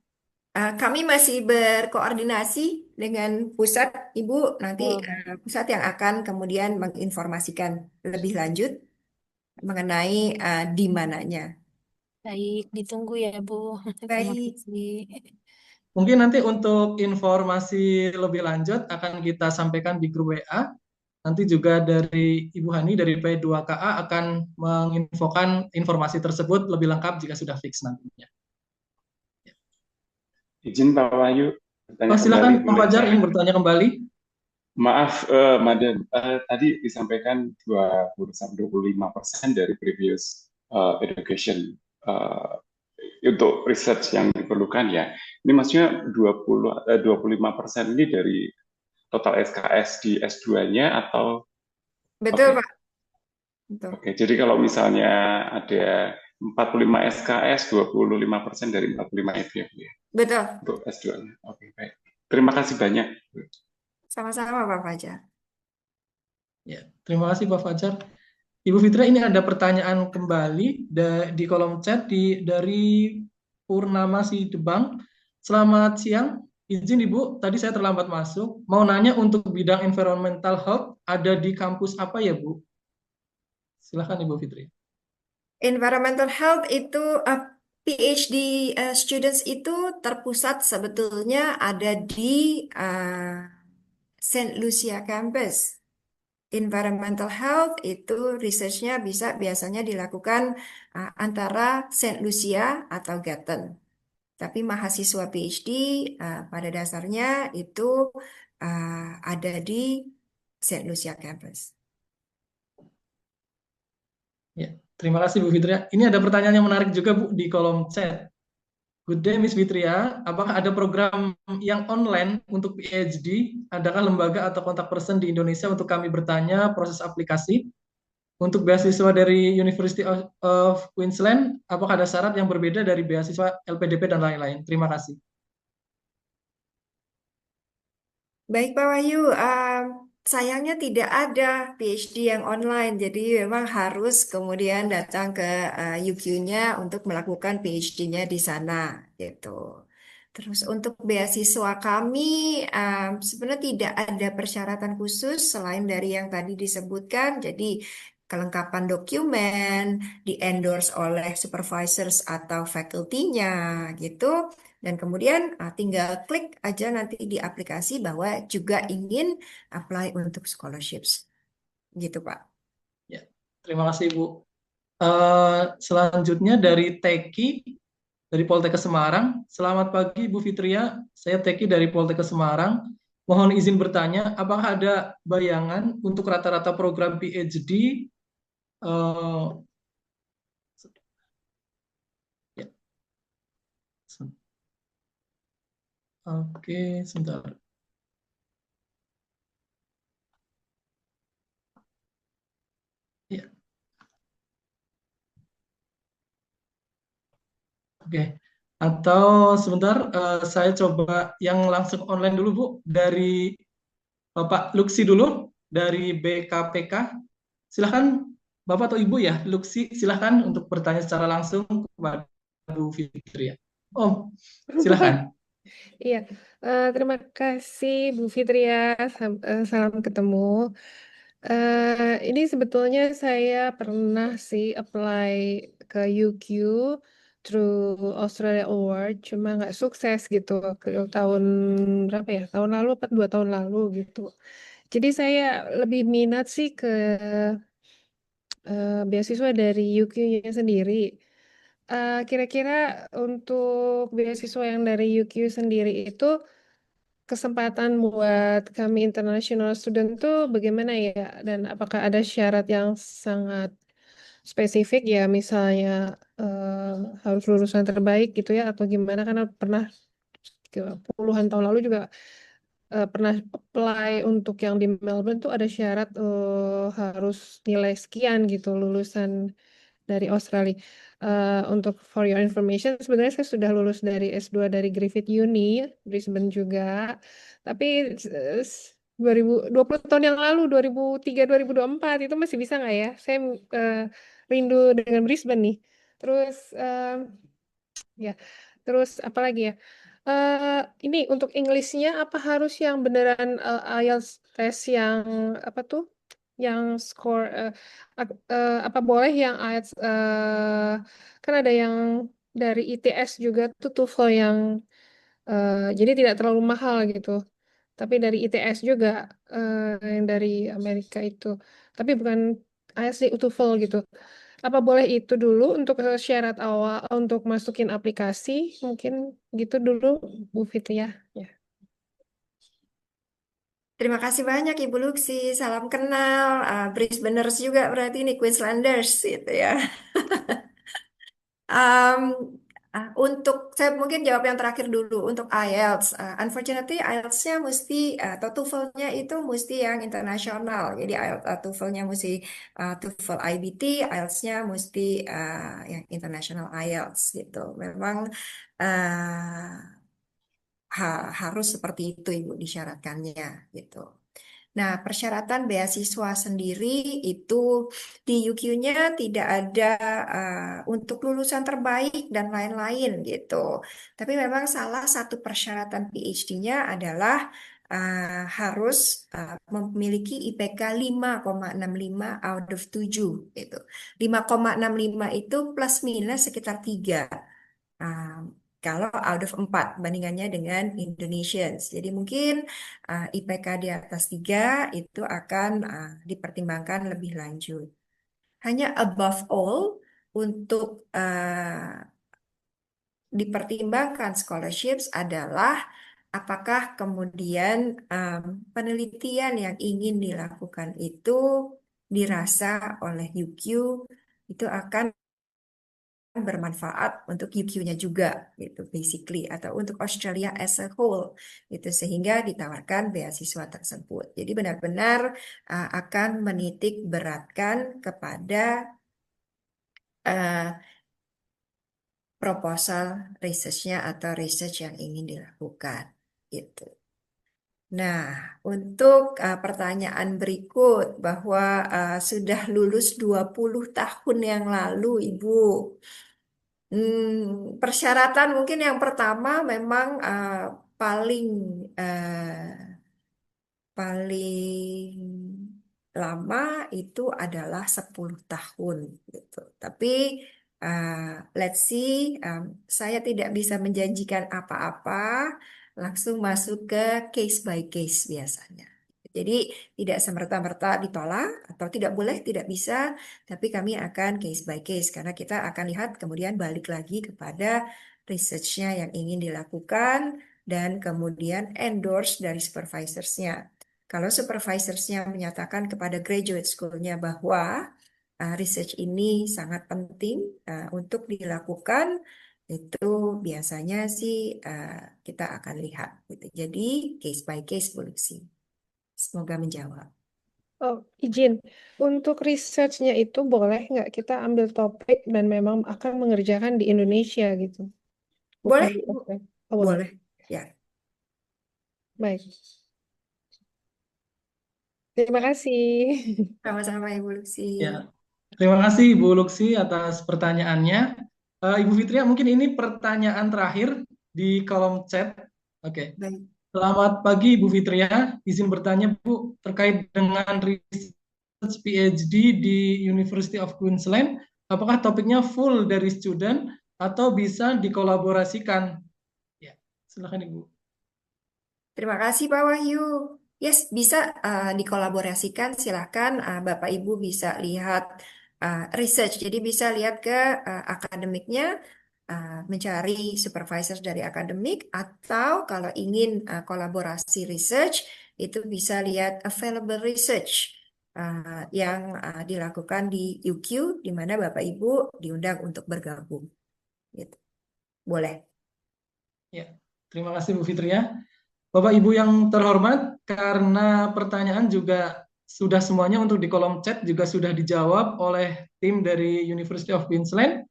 Kami masih berkoordinasi dengan pusat, Ibu. Nanti Oh, pusat yang akan kemudian menginformasikan lebih lanjut mengenai di mananya. baik. Ditunggu ya, Bu. Terima Baik, kasih. mungkin nanti untuk informasi lebih lanjut akan kita sampaikan di grup WA. Nanti juga dari Ibu Hani dari P2KA akan menginfokan informasi tersebut lebih lengkap jika sudah fix nantinya. Izin Pak Wahyu, bertanya Silakan kembali Pak boleh Fajar saya? ingin bertanya kembali. Maaf, Madam, tadi disampaikan 20-25% dari previous education untuk research yang diperlukan ya. Ini maksudnya 25% ini dari total SKS di S2-nya atau? betul Oke. Pak. Betul. Oke, jadi kalau misalnya ada 45 SKS, 25% dari 45 itu ya, Bu, ya, Betul. untuk S2-nya. Oke, baik. Terima kasih banyak. Sama-sama Pak Fajar. Ya, terima kasih Pak Fajar. Ibu Fitra, ini ada pertanyaan kembali di kolom chat dari Purnama Sidebang. Selamat siang, izin Ibu, tadi saya terlambat masuk. Mau nanya untuk bidang environmental health ada di kampus apa ya Bu? Silakan Ibu Fitri. Environmental health itu PhD students itu terpusat sebetulnya ada di Saint Lucia campus. Environmental health itu researchnya biasanya dilakukan antara Saint Lucia atau Gatton. Tapi mahasiswa PhD pada dasarnya itu ada di Saint Lucia campus. Ya, Terima kasih Bu Fitria. Ini ada pertanyaan yang menarik juga Bu di kolom chat. Good day Miss Fitria, apakah ada program yang online untuk PhD? Adakah lembaga atau kontak person di Indonesia untuk kami bertanya proses aplikasi? Untuk beasiswa dari University of Queensland, apakah ada syarat yang berbeda dari beasiswa LPDP dan lain-lain? Terima kasih. Baik Pak Wahyu, sayangnya tidak ada PhD yang online, jadi memang harus kemudian datang ke UQ-nya untuk melakukan PhD-nya di sana, gitu. Terus untuk beasiswa kami sebenarnya tidak ada persyaratan khusus selain dari yang tadi disebutkan, jadi kelengkapan dokumen, di-endorse oleh supervisors atau faculty-nya, gitu. Dan kemudian tinggal klik aja nanti di aplikasi bahwa juga ingin apply untuk scholarships. Gitu, Pak. Ya, terima kasih Bu. Selanjutnya dari Teki dari Poltekkes Semarang. Selamat pagi Bu Fitria, saya Teki dari Poltekkes Semarang. Mohon izin bertanya, apakah ada bayangan untuk rata-rata program PhD? Ya. Oke, sebentar. Ya. Oke. Atau sebentar, saya coba yang langsung online dulu Bu, dari Bapak Luksi dulu, dari BKPK. Silahkan Bapak atau Ibu ya, Luksi, silahkan untuk bertanya secara langsung kepada Bu Fitri ya. Oh, silahkan. Iya, terima kasih Bu Fitria. Salam ketemu. Ini sebetulnya saya pernah sih apply ke UQ through Australia Award, cuma nggak sukses gitu ke tahun berapa ya? Tahun lalu atau 2 tahun lalu gitu. Jadi saya lebih minat sih ke beasiswa dari UQ-nya sendiri. Kira-kira untuk beasiswa yang dari UQ sendiri itu kesempatan buat kami international student tuh bagaimana ya? Dan apakah ada syarat yang sangat spesifik ya, misalnya harus lulusan terbaik gitu ya, atau gimana? Karena pernah puluhan tahun lalu juga pernah apply untuk yang di Melbourne tuh ada syarat harus nilai sekian gitu lulusan dari Australia. Untuk for your information, sebenarnya saya sudah lulus dari S2 dari Griffith Uni, Brisbane juga. Tapi 2020 tahun yang lalu, 2003, 2024 itu masih bisa nggak ya? Saya rindu dengan Brisbane nih. Terus ya, terus apa lagi ya? Ini untuk Englishnya apa harus yang beneran IELTS tes yang apa tuh? Yang score apa boleh yang IELTS kan ada yang dari ITS juga tuh TOEFL yang jadi tidak terlalu mahal gitu. Tapi dari ITS juga yang dari Amerika itu. Tapi bukan IELTS sih TOEFL gitu. Apa boleh itu dulu untuk syarat awal untuk masukin aplikasi? Mungkin gitu dulu Bu Fitria. Ya. Terima kasih banyak Ibu Luksi. Salam kenal. Brisbaneers juga berarti ini Queenslanders gitu ya. Um, untuk saya mungkin jawab yang terakhir dulu untuk IELTS. Unfortunately IELTS-nya mesti atau TOEFL-nya itu mesti yang internasional. Jadi IELTS, TOEFL-nya mesti TOEFL IBT, IELTS-nya mesti yang international IELTS gitu. Memang harus seperti itu Ibu disyaratkannya gitu. Nah, persyaratan beasiswa sendiri itu di UQ-nya tidak ada untuk lulusan terbaik dan lain-lain gitu. Tapi memang salah satu persyaratan PhD-nya adalah harus memiliki IPK 5,65 out of 7 gitu. 5,65 itu plus minus sekitar 3. Kalau out of 4 bandingannya dengan Indonesians. Jadi mungkin IPK di atas 3 itu akan dipertimbangkan lebih lanjut. Hanya above all untuk dipertimbangkan scholarships adalah apakah kemudian penelitian yang ingin dilakukan itu dirasa oleh UQ itu akan bermanfaat untuk UQ-nya juga gitu basically, atau untuk Australia as a whole gitu, sehingga ditawarkan beasiswa tersebut. Jadi benar-benar akan menitik beratkan kepada proposal research-nya atau research yang ingin dilakukan gitu. Nah, untuk pertanyaan berikut bahwa sudah lulus 20 tahun yang lalu, Ibu. Persyaratan mungkin yang pertama memang paling paling lama itu adalah 10 tahun gitu. Tapi let's see, saya tidak bisa menjanjikan apa-apa, langsung masuk ke case by case biasanya. Jadi tidak semerta-merta ditolak atau tidak boleh, tidak bisa, tapi kami akan case by case karena kita akan lihat kemudian balik lagi kepada research-nya yang ingin dilakukan dan kemudian endorse dari supervisors-nya. Kalau supervisors-nya menyatakan kepada graduate school-nya bahwa research ini sangat penting untuk dilakukan, itu biasanya sih kita akan lihat gitu. Jadi case by case Bu Lucy. Semoga menjawab. Oh, izin. Untuk research-nya itu boleh nggak kita ambil topik dan memang akan mengerjakan di Indonesia gitu? Bukan Boleh, di Bu. offline. Oh, boleh. Boleh. Ya. Baik. Terima kasih. Sama-sama Ibu Lucy. Ya, terima kasih Ibu Luksi atas pertanyaannya. Ibu Fitria, mungkin ini pertanyaan terakhir di kolom chat. Oke. Baik. Selamat pagi Ibu Fitria, izin bertanya Bu, terkait dengan research PhD di University of Queensland, apakah topiknya full dari student atau bisa dikolaborasikan? Ya, silakan Ibu. Terima kasih Pak Wahyu. Yes, bisa dikolaborasikan. Silahkan Bapak Ibu bisa lihat research. Jadi bisa lihat ke akademiknya, mencari supervisor dari akademik, atau kalau ingin kolaborasi research, itu bisa lihat available research yang dilakukan di UQ, di mana Bapak Ibu diundang untuk bergabung. Gitu. Boleh. Ya, terima kasih Bu Fitria. Bapak Ibu yang terhormat, karena pertanyaan juga sudah semuanya untuk di kolom chat juga sudah dijawab oleh tim dari University of Queensland.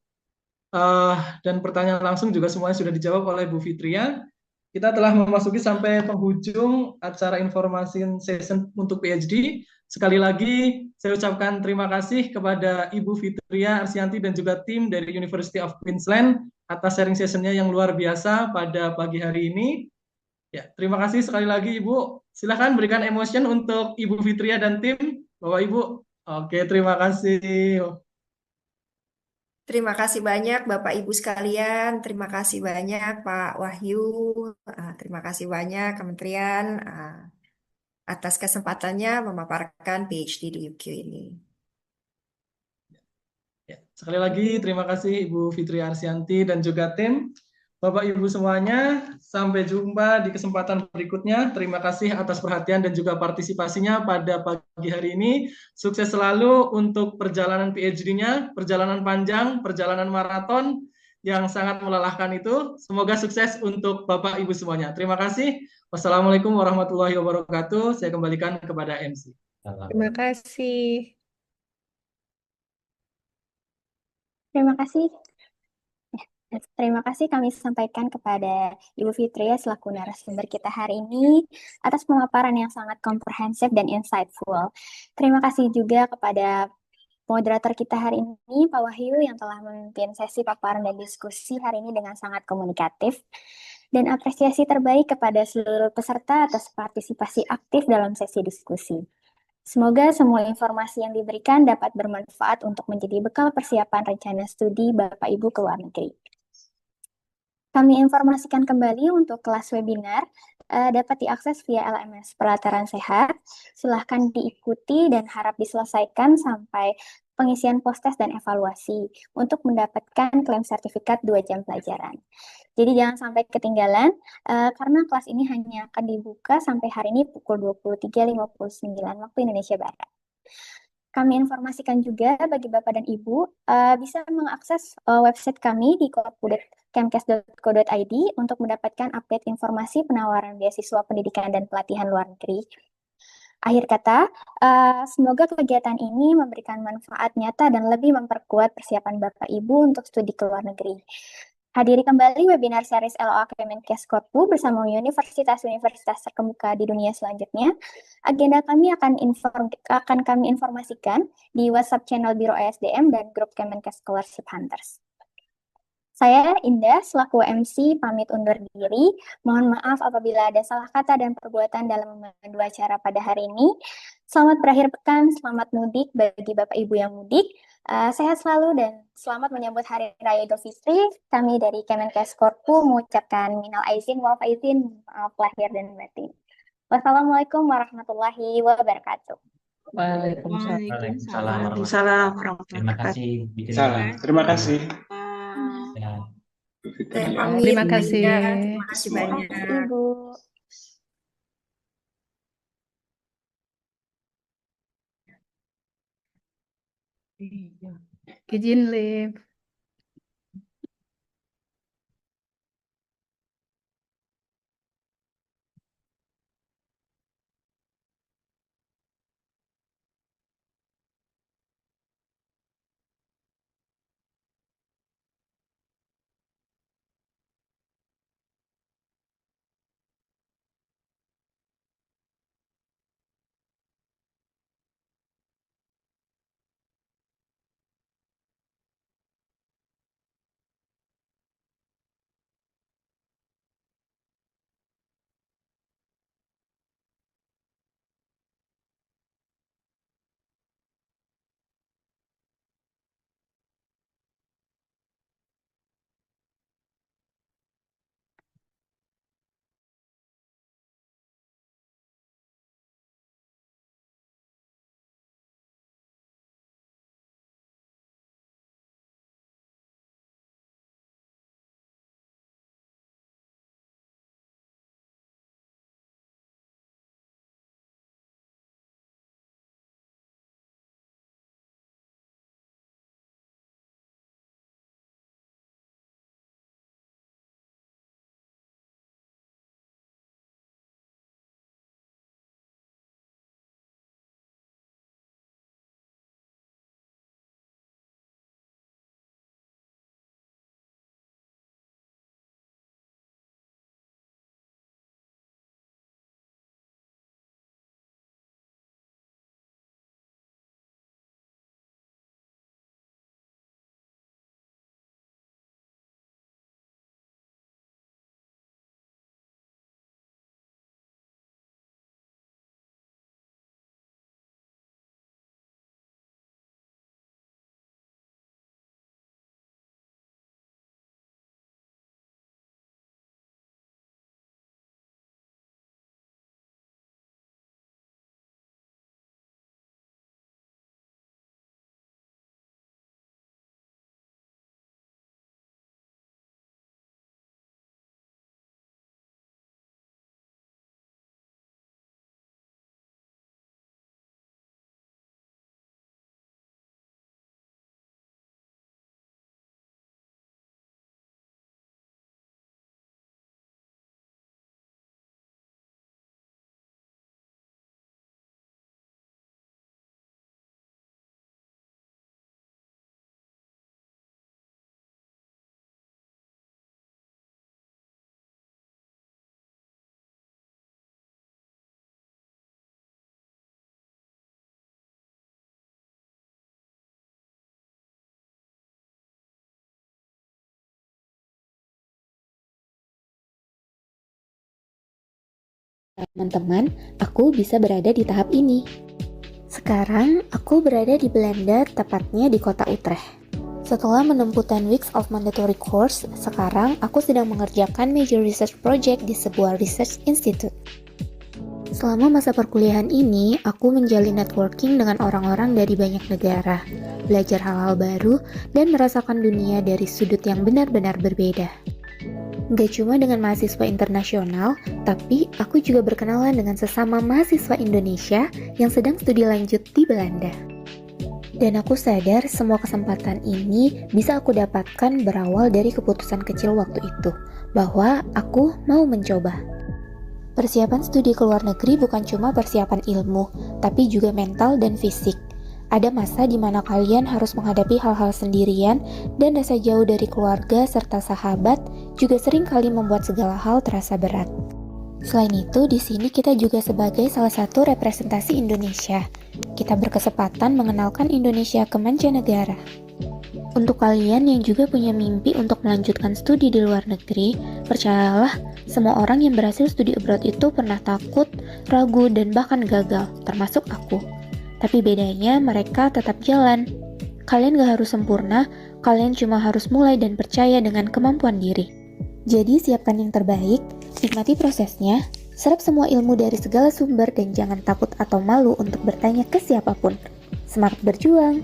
Dan pertanyaan langsung juga semuanya sudah dijawab oleh Bu Fitria. Kita telah memasuki sampai penghujung acara informasi session untuk PhD. Sekali lagi saya ucapkan terima kasih kepada Ibu Fitria Arsianti dan juga tim dari University of Queensland atas sharing sessionnya yang luar biasa pada pagi hari ini. Ya, terima kasih sekali lagi Ibu. Silahkan berikan emotion untuk Ibu Fitria dan tim, Bapak Ibu. Oke, terima kasih. Terima kasih banyak Bapak Ibu sekalian, terima kasih banyak Pak Wahyu, terima kasih banyak Kementerian atas kesempatannya memaparkan PhD di UQ ini. Ya, sekali lagi terima kasih Ibu Fitri Arsianti dan juga tim. Bapak Ibu semuanya, sampai jumpa di kesempatan berikutnya. Terima kasih atas perhatian dan juga partisipasinya pada pagi hari ini. Sukses selalu untuk perjalanan PhD-nya, perjalanan panjang, perjalanan maraton yang sangat melelahkan itu. Semoga sukses untuk Bapak Ibu semuanya. Terima kasih. Wassalamualaikum warahmatullahi wabarakatuh. Saya kembalikan kepada MC. Terima kasih. Terima kasih. Terima kasih kami sampaikan kepada Ibu Fitria selaku narasumber kita hari ini atas pemaparan yang sangat komprehensif dan insightful. Terima kasih juga kepada moderator kita hari ini, Pak Wahyu, yang telah memimpin sesi paparan dan diskusi hari ini dengan sangat komunikatif. Dan apresiasi terbaik kepada seluruh peserta atas partisipasi aktif dalam sesi diskusi. Semoga semua informasi yang diberikan dapat bermanfaat untuk menjadi bekal persiapan rencana studi Bapak Ibu ke luar negeri. Kami informasikan kembali untuk kelas webinar dapat diakses via LMS Pelataran Sehat. Silahkan diikuti dan harap diselesaikan sampai pengisian post-test dan evaluasi untuk mendapatkan klaim sertifikat 2 jam pelajaran. Jadi jangan sampai ketinggalan karena kelas ini hanya akan dibuka sampai hari ini pukul 23.59 waktu Indonesia Barat. Kami informasikan juga bagi Bapak dan Ibu bisa mengakses website kami di korpu.kemkes.co.id untuk mendapatkan update informasi penawaran beasiswa pendidikan dan pelatihan luar negeri. Akhir kata, semoga kegiatan ini memberikan manfaat nyata dan lebih memperkuat persiapan Bapak Ibu untuk studi ke luar negeri. Hadiri kembali webinar series LOA Kemenkes Korpu bersama universitas-universitas terkemuka di dunia selanjutnya. Agenda kami akan kami informasikan di WhatsApp channel Biro ESDM dan grup Kemenkes Scholarship Hunters. Saya Indah selaku MC pamit undur diri. Mohon maaf apabila ada salah kata dan perbuatan dalam memandu acara pada hari ini. Selamat berakhir pekan, selamat mudik bagi Bapak Ibu yang mudik. Sehat selalu dan selamat menyambut Hari Raya Idul Fitri. Kami dari Kemenkes Korpu mengucapkan minal aizin wal faizin, maaf lahir dan batin. Wassalamualaikum warahmatullahi wabarakatuh. Waalaikumsalam. Terima kasih. Terima kasih. Ya. Amin. Terima kasih. Terima kasih banyak. Ibu. Izin live. Teman-teman, aku bisa berada di tahap ini. Sekarang, aku berada di Belanda, tepatnya di kota Utrecht. Setelah menempuh 10 weeks of mandatory course, sekarang aku sedang mengerjakan major research project di sebuah research institute. Selama masa perkuliahan ini, aku menjalin networking dengan orang-orang dari banyak negara, belajar hal-hal baru, dan merasakan dunia dari sudut yang benar-benar berbeda. Gak cuma dengan mahasiswa internasional, tapi aku juga berkenalan dengan sesama mahasiswa Indonesia yang sedang studi lanjut di Belanda. Dan aku sadar semua kesempatan ini bisa aku dapatkan berawal dari keputusan kecil waktu itu, bahwa aku mau mencoba. Persiapan studi ke luar negeri bukan cuma persiapan ilmu, tapi juga mental dan fisik. Ada masa di mana kalian harus menghadapi hal-hal sendirian dan rasa jauh dari keluarga serta sahabat juga sering kali membuat segala hal terasa berat. Selain itu, di sini kita juga sebagai salah satu representasi Indonesia. Kita berkesempatan mengenalkan Indonesia ke mancanegara. Untuk kalian yang juga punya mimpi untuk melanjutkan studi di luar negeri, percayalah, semua orang yang berhasil studi abroad itu pernah takut, ragu, dan bahkan gagal, termasuk aku. Tapi bedanya mereka tetap jalan. Kalian gak harus sempurna, kalian cuma harus mulai dan percaya dengan kemampuan diri. Jadi siapkan yang terbaik, nikmati prosesnya, serap semua ilmu dari segala sumber dan jangan takut atau malu untuk bertanya ke siapapun. Semangat berjuang!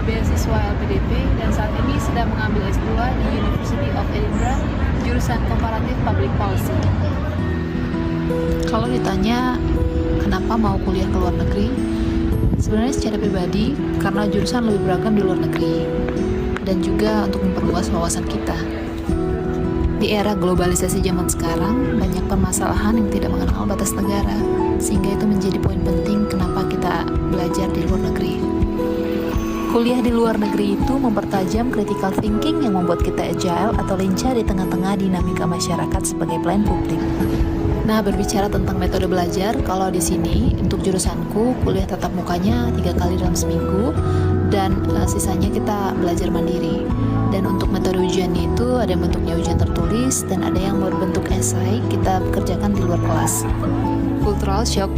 beasiswa LPDP dan saat ini sedang mengambil S2 di University of Edinburgh, jurusan Comparative Public Policy. Kalau ditanya kenapa mau kuliah ke luar negeri, sebenarnya secara pribadi karena jurusan lebih beragam di luar negeri dan juga untuk memperluas wawasan kita. Di era globalisasi zaman sekarang, banyak permasalahan yang tidak mengenal batas negara, sehingga itu menjadi poin penting kenapa kita belajar di luar negeri. Kuliah di luar negeri itu mempertajam critical thinking yang membuat kita agile atau lincah di tengah-tengah dinamika masyarakat sebagai pelayan publik. Nah, berbicara tentang metode belajar, kalau di sini untuk jurusanku kuliah tatap mukanya 3 kali dalam seminggu dan sisanya kita belajar mandiri. Dan untuk metode ujiannya itu ada bentuknya ujian tertulis dan ada yang berbentuk esai kita kerjakan di luar kelas. Cultural shock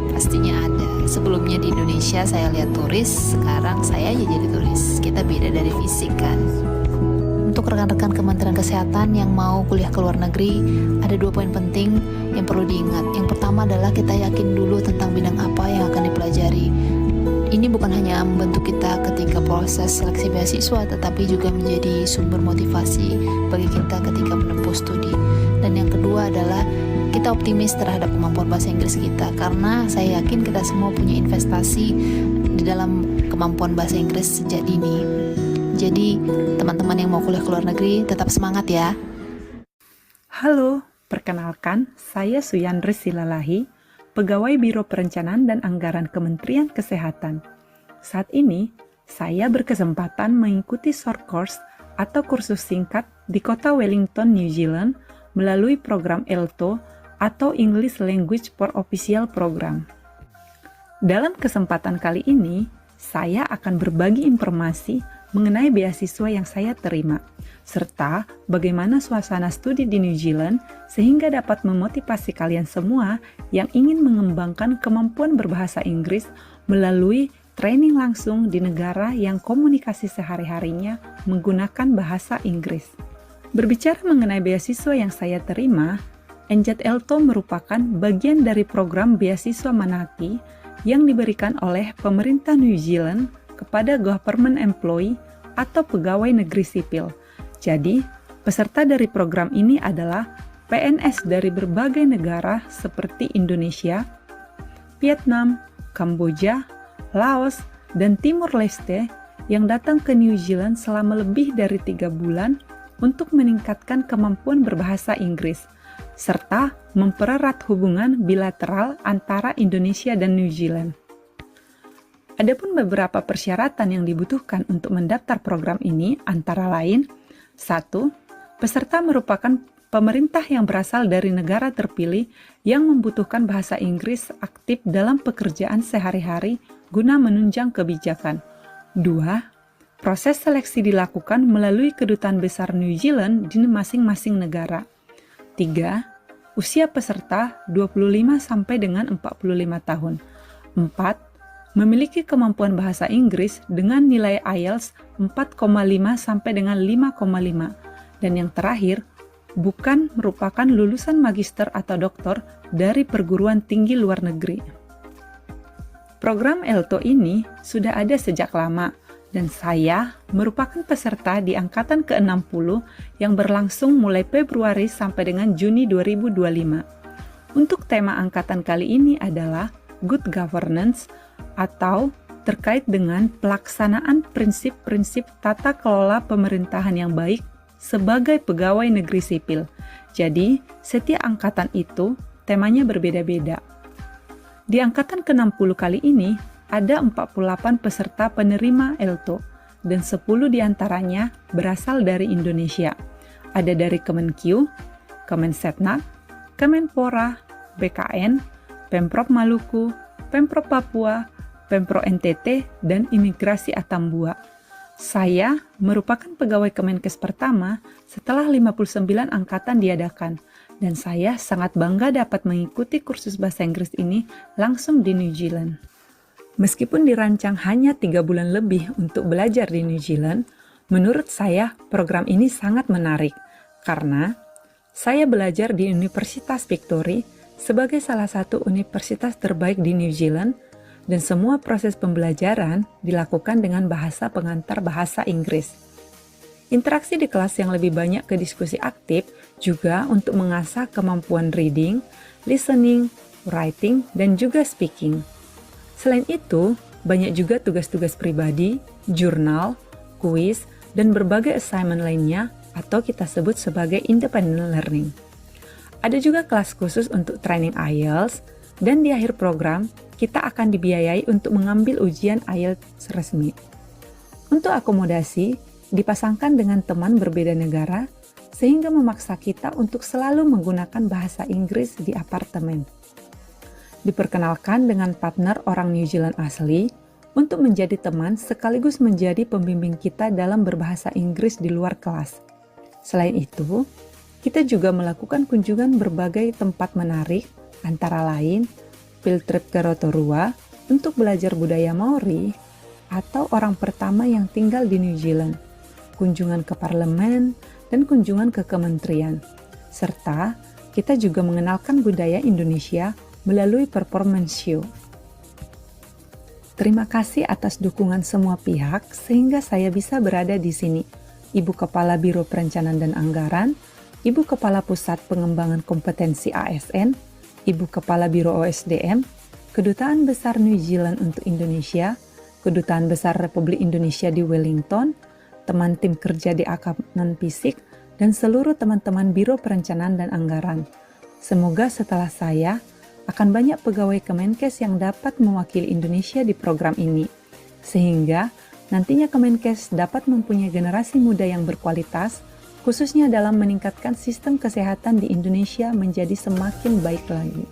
pastinya ada. Sebelumnya di Indonesia saya lihat turis, sekarang saya aja jadi turis. Kita beda dari fisik kan. Untuk rekan-rekan Kementerian Kesehatan yang mau kuliah ke luar negeri, ada 2 poin penting yang perlu diingat. Yang pertama adalah kita yakin dulu tentang bidang apa yang akan dipelajari. Ini bukan hanya membantu kita ketika proses seleksi beasiswa, tetapi juga menjadi sumber motivasi bagi kita ketika menempuh studi. Dan yang kedua adalah kita optimis terhadap kemampuan bahasa Inggris kita, karena saya yakin kita semua punya investasi di dalam kemampuan bahasa Inggris sejak dini. Jadi teman-teman yang mau kuliah ke luar negeri tetap semangat ya. Halo, perkenalkan saya Suyandri Silalahi, Pegawai Biro Perencanaan dan Anggaran Kementerian Kesehatan. Saat ini, saya berkesempatan mengikuti short course atau kursus singkat di kota Wellington, New Zealand melalui program ELTO atau English Language for Official Program. Dalam kesempatan kali ini, saya akan berbagi informasi mengenai beasiswa yang saya terima, serta bagaimana suasana studi di New Zealand sehingga dapat memotivasi kalian semua yang ingin mengembangkan kemampuan berbahasa Inggris melalui training langsung di negara yang komunikasi sehari-harinya menggunakan bahasa Inggris. Berbicara mengenai beasiswa yang saya terima, NZ ELTO merupakan bagian dari program beasiswa Manaki yang diberikan oleh pemerintah New Zealand kepada government employee atau pegawai negeri sipil. Jadi, peserta dari program ini adalah PNS dari berbagai negara seperti Indonesia, Vietnam, Kamboja, Laos, dan Timor Leste yang datang ke New Zealand selama lebih dari 3 bulan untuk meningkatkan kemampuan berbahasa Inggris, serta mempererat hubungan bilateral antara Indonesia dan New Zealand. Adapun beberapa persyaratan yang dibutuhkan untuk mendaftar program ini antara lain: 1. Peserta merupakan pemerintah yang berasal dari negara terpilih yang membutuhkan bahasa Inggris aktif dalam pekerjaan sehari-hari guna menunjang kebijakan. 2. Proses seleksi dilakukan melalui Kedutaan Besar New Zealand di masing-masing negara. 3. Usia peserta 25 sampai dengan 45 tahun. 4. Memiliki kemampuan bahasa Inggris dengan nilai IELTS 4,5 sampai dengan 5,5. Dan yang terakhir, bukan merupakan lulusan magister atau doktor dari perguruan tinggi luar negeri. Program ELTO ini sudah ada sejak lama, dan saya merupakan peserta di angkatan ke-60 yang berlangsung mulai Februari sampai dengan Juni 2025. Untuk tema angkatan kali ini adalah Good Governance, atau terkait dengan pelaksanaan prinsip-prinsip tata kelola pemerintahan yang baik sebagai pegawai negeri sipil. Jadi, setiap angkatan itu temanya berbeda-beda. Di angkatan ke-60 kali ini, ada 48 peserta penerima ELTO, dan 10 diantaranya berasal dari Indonesia. Ada dari Kemenkyu, Kemensetnak, Kemenpora, BKN, Pemprov Maluku, Pemprov Papua, Pemprov NTT, dan Imigrasi Atambua. Saya merupakan pegawai Kemenkes pertama setelah 59 angkatan diadakan, dan saya sangat bangga dapat mengikuti kursus bahasa Inggris ini langsung di New Zealand. Meskipun dirancang hanya 3 bulan lebih untuk belajar di New Zealand, menurut saya program ini sangat menarik, karena saya belajar di Universitas Victoria sebagai salah satu universitas terbaik di New Zealand, dan semua proses pembelajaran dilakukan dengan bahasa pengantar bahasa Inggris. Interaksi di kelas yang lebih banyak ke diskusi aktif juga untuk mengasah kemampuan reading, listening, writing, dan juga speaking. Selain itu, banyak juga tugas-tugas pribadi, jurnal, kuis, dan berbagai assignment lainnya atau kita sebut sebagai independent learning. Ada juga kelas khusus untuk training IELTS, dan di akhir program, kita akan dibiayai untuk mengambil ujian IELTS resmi. Untuk akomodasi, dipasangkan dengan teman berbeda negara, sehingga memaksa kita untuk selalu menggunakan bahasa Inggris di apartemen. Diperkenalkan dengan partner orang New Zealand asli, untuk menjadi teman sekaligus menjadi pembimbing kita dalam berbahasa Inggris di luar kelas. Selain itu, kita juga melakukan kunjungan berbagai tempat menarik, antara lain field trip ke Rotorua untuk belajar budaya Maori atau orang pertama yang tinggal di New Zealand, kunjungan ke parlemen, dan kunjungan ke kementerian. Serta kita juga mengenalkan budaya Indonesia melalui performance show. Terima kasih atas dukungan semua pihak sehingga saya bisa berada di sini. Ibu Kepala Biro Perencanaan dan Anggaran, Ibu Kepala Pusat Pengembangan Kompetensi ASN, Ibu Kepala Biro OSDM, Kedutaan Besar New Zealand untuk Indonesia, Kedutaan Besar Republik Indonesia di Wellington, teman tim kerja di Akanan Fisik, dan seluruh teman-teman Biro Perencanaan dan Anggaran. Semoga setelah saya, akan banyak pegawai Kemenkes yang dapat mewakili Indonesia di program ini, sehingga nantinya Kemenkes dapat mempunyai generasi muda yang berkualitas, khususnya dalam meningkatkan sistem kesehatan di Indonesia menjadi semakin baik lagi.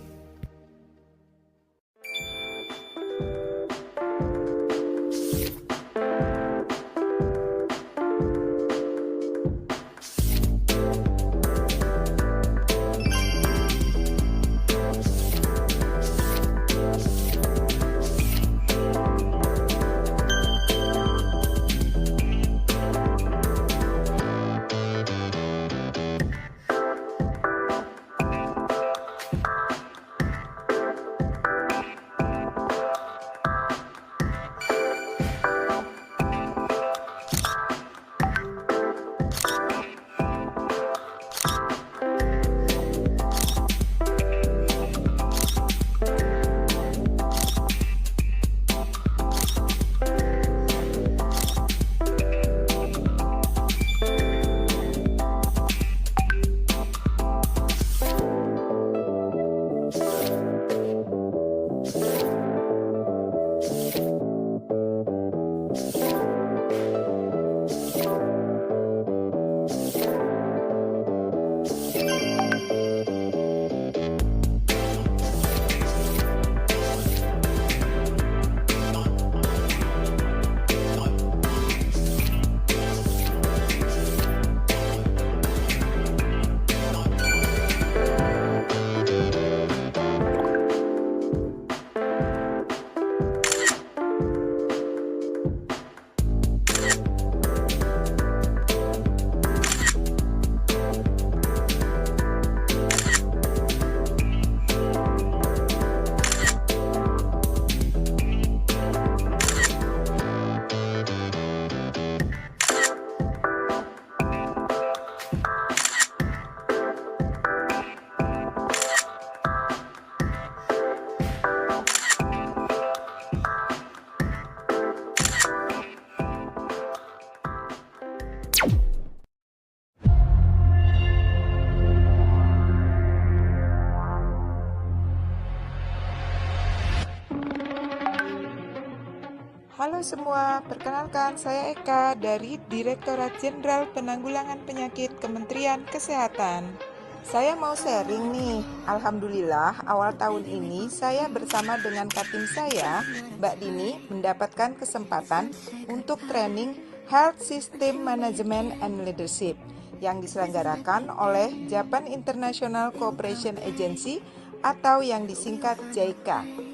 Halo semua, perkenalkan saya Eka dari Direktorat Jenderal Penanggulangan Penyakit Kementerian Kesehatan. Saya mau sharing nih, Alhamdulillah awal tahun ini saya bersama dengan Katim saya, Mbak Dini, mendapatkan kesempatan untuk training Health System Management and Leadership yang diselenggarakan oleh Japan International Cooperation Agency atau yang disingkat JICA.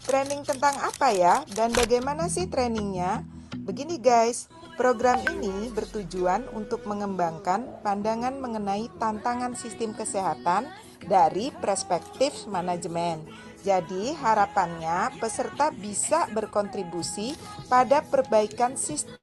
Training tentang apa ya? Dan bagaimana sih trainingnya? Begini guys, program ini bertujuan untuk mengembangkan pandangan mengenai tantangan sistem kesehatan dari perspektif manajemen. Jadi harapannya peserta bisa berkontribusi pada perbaikan sistem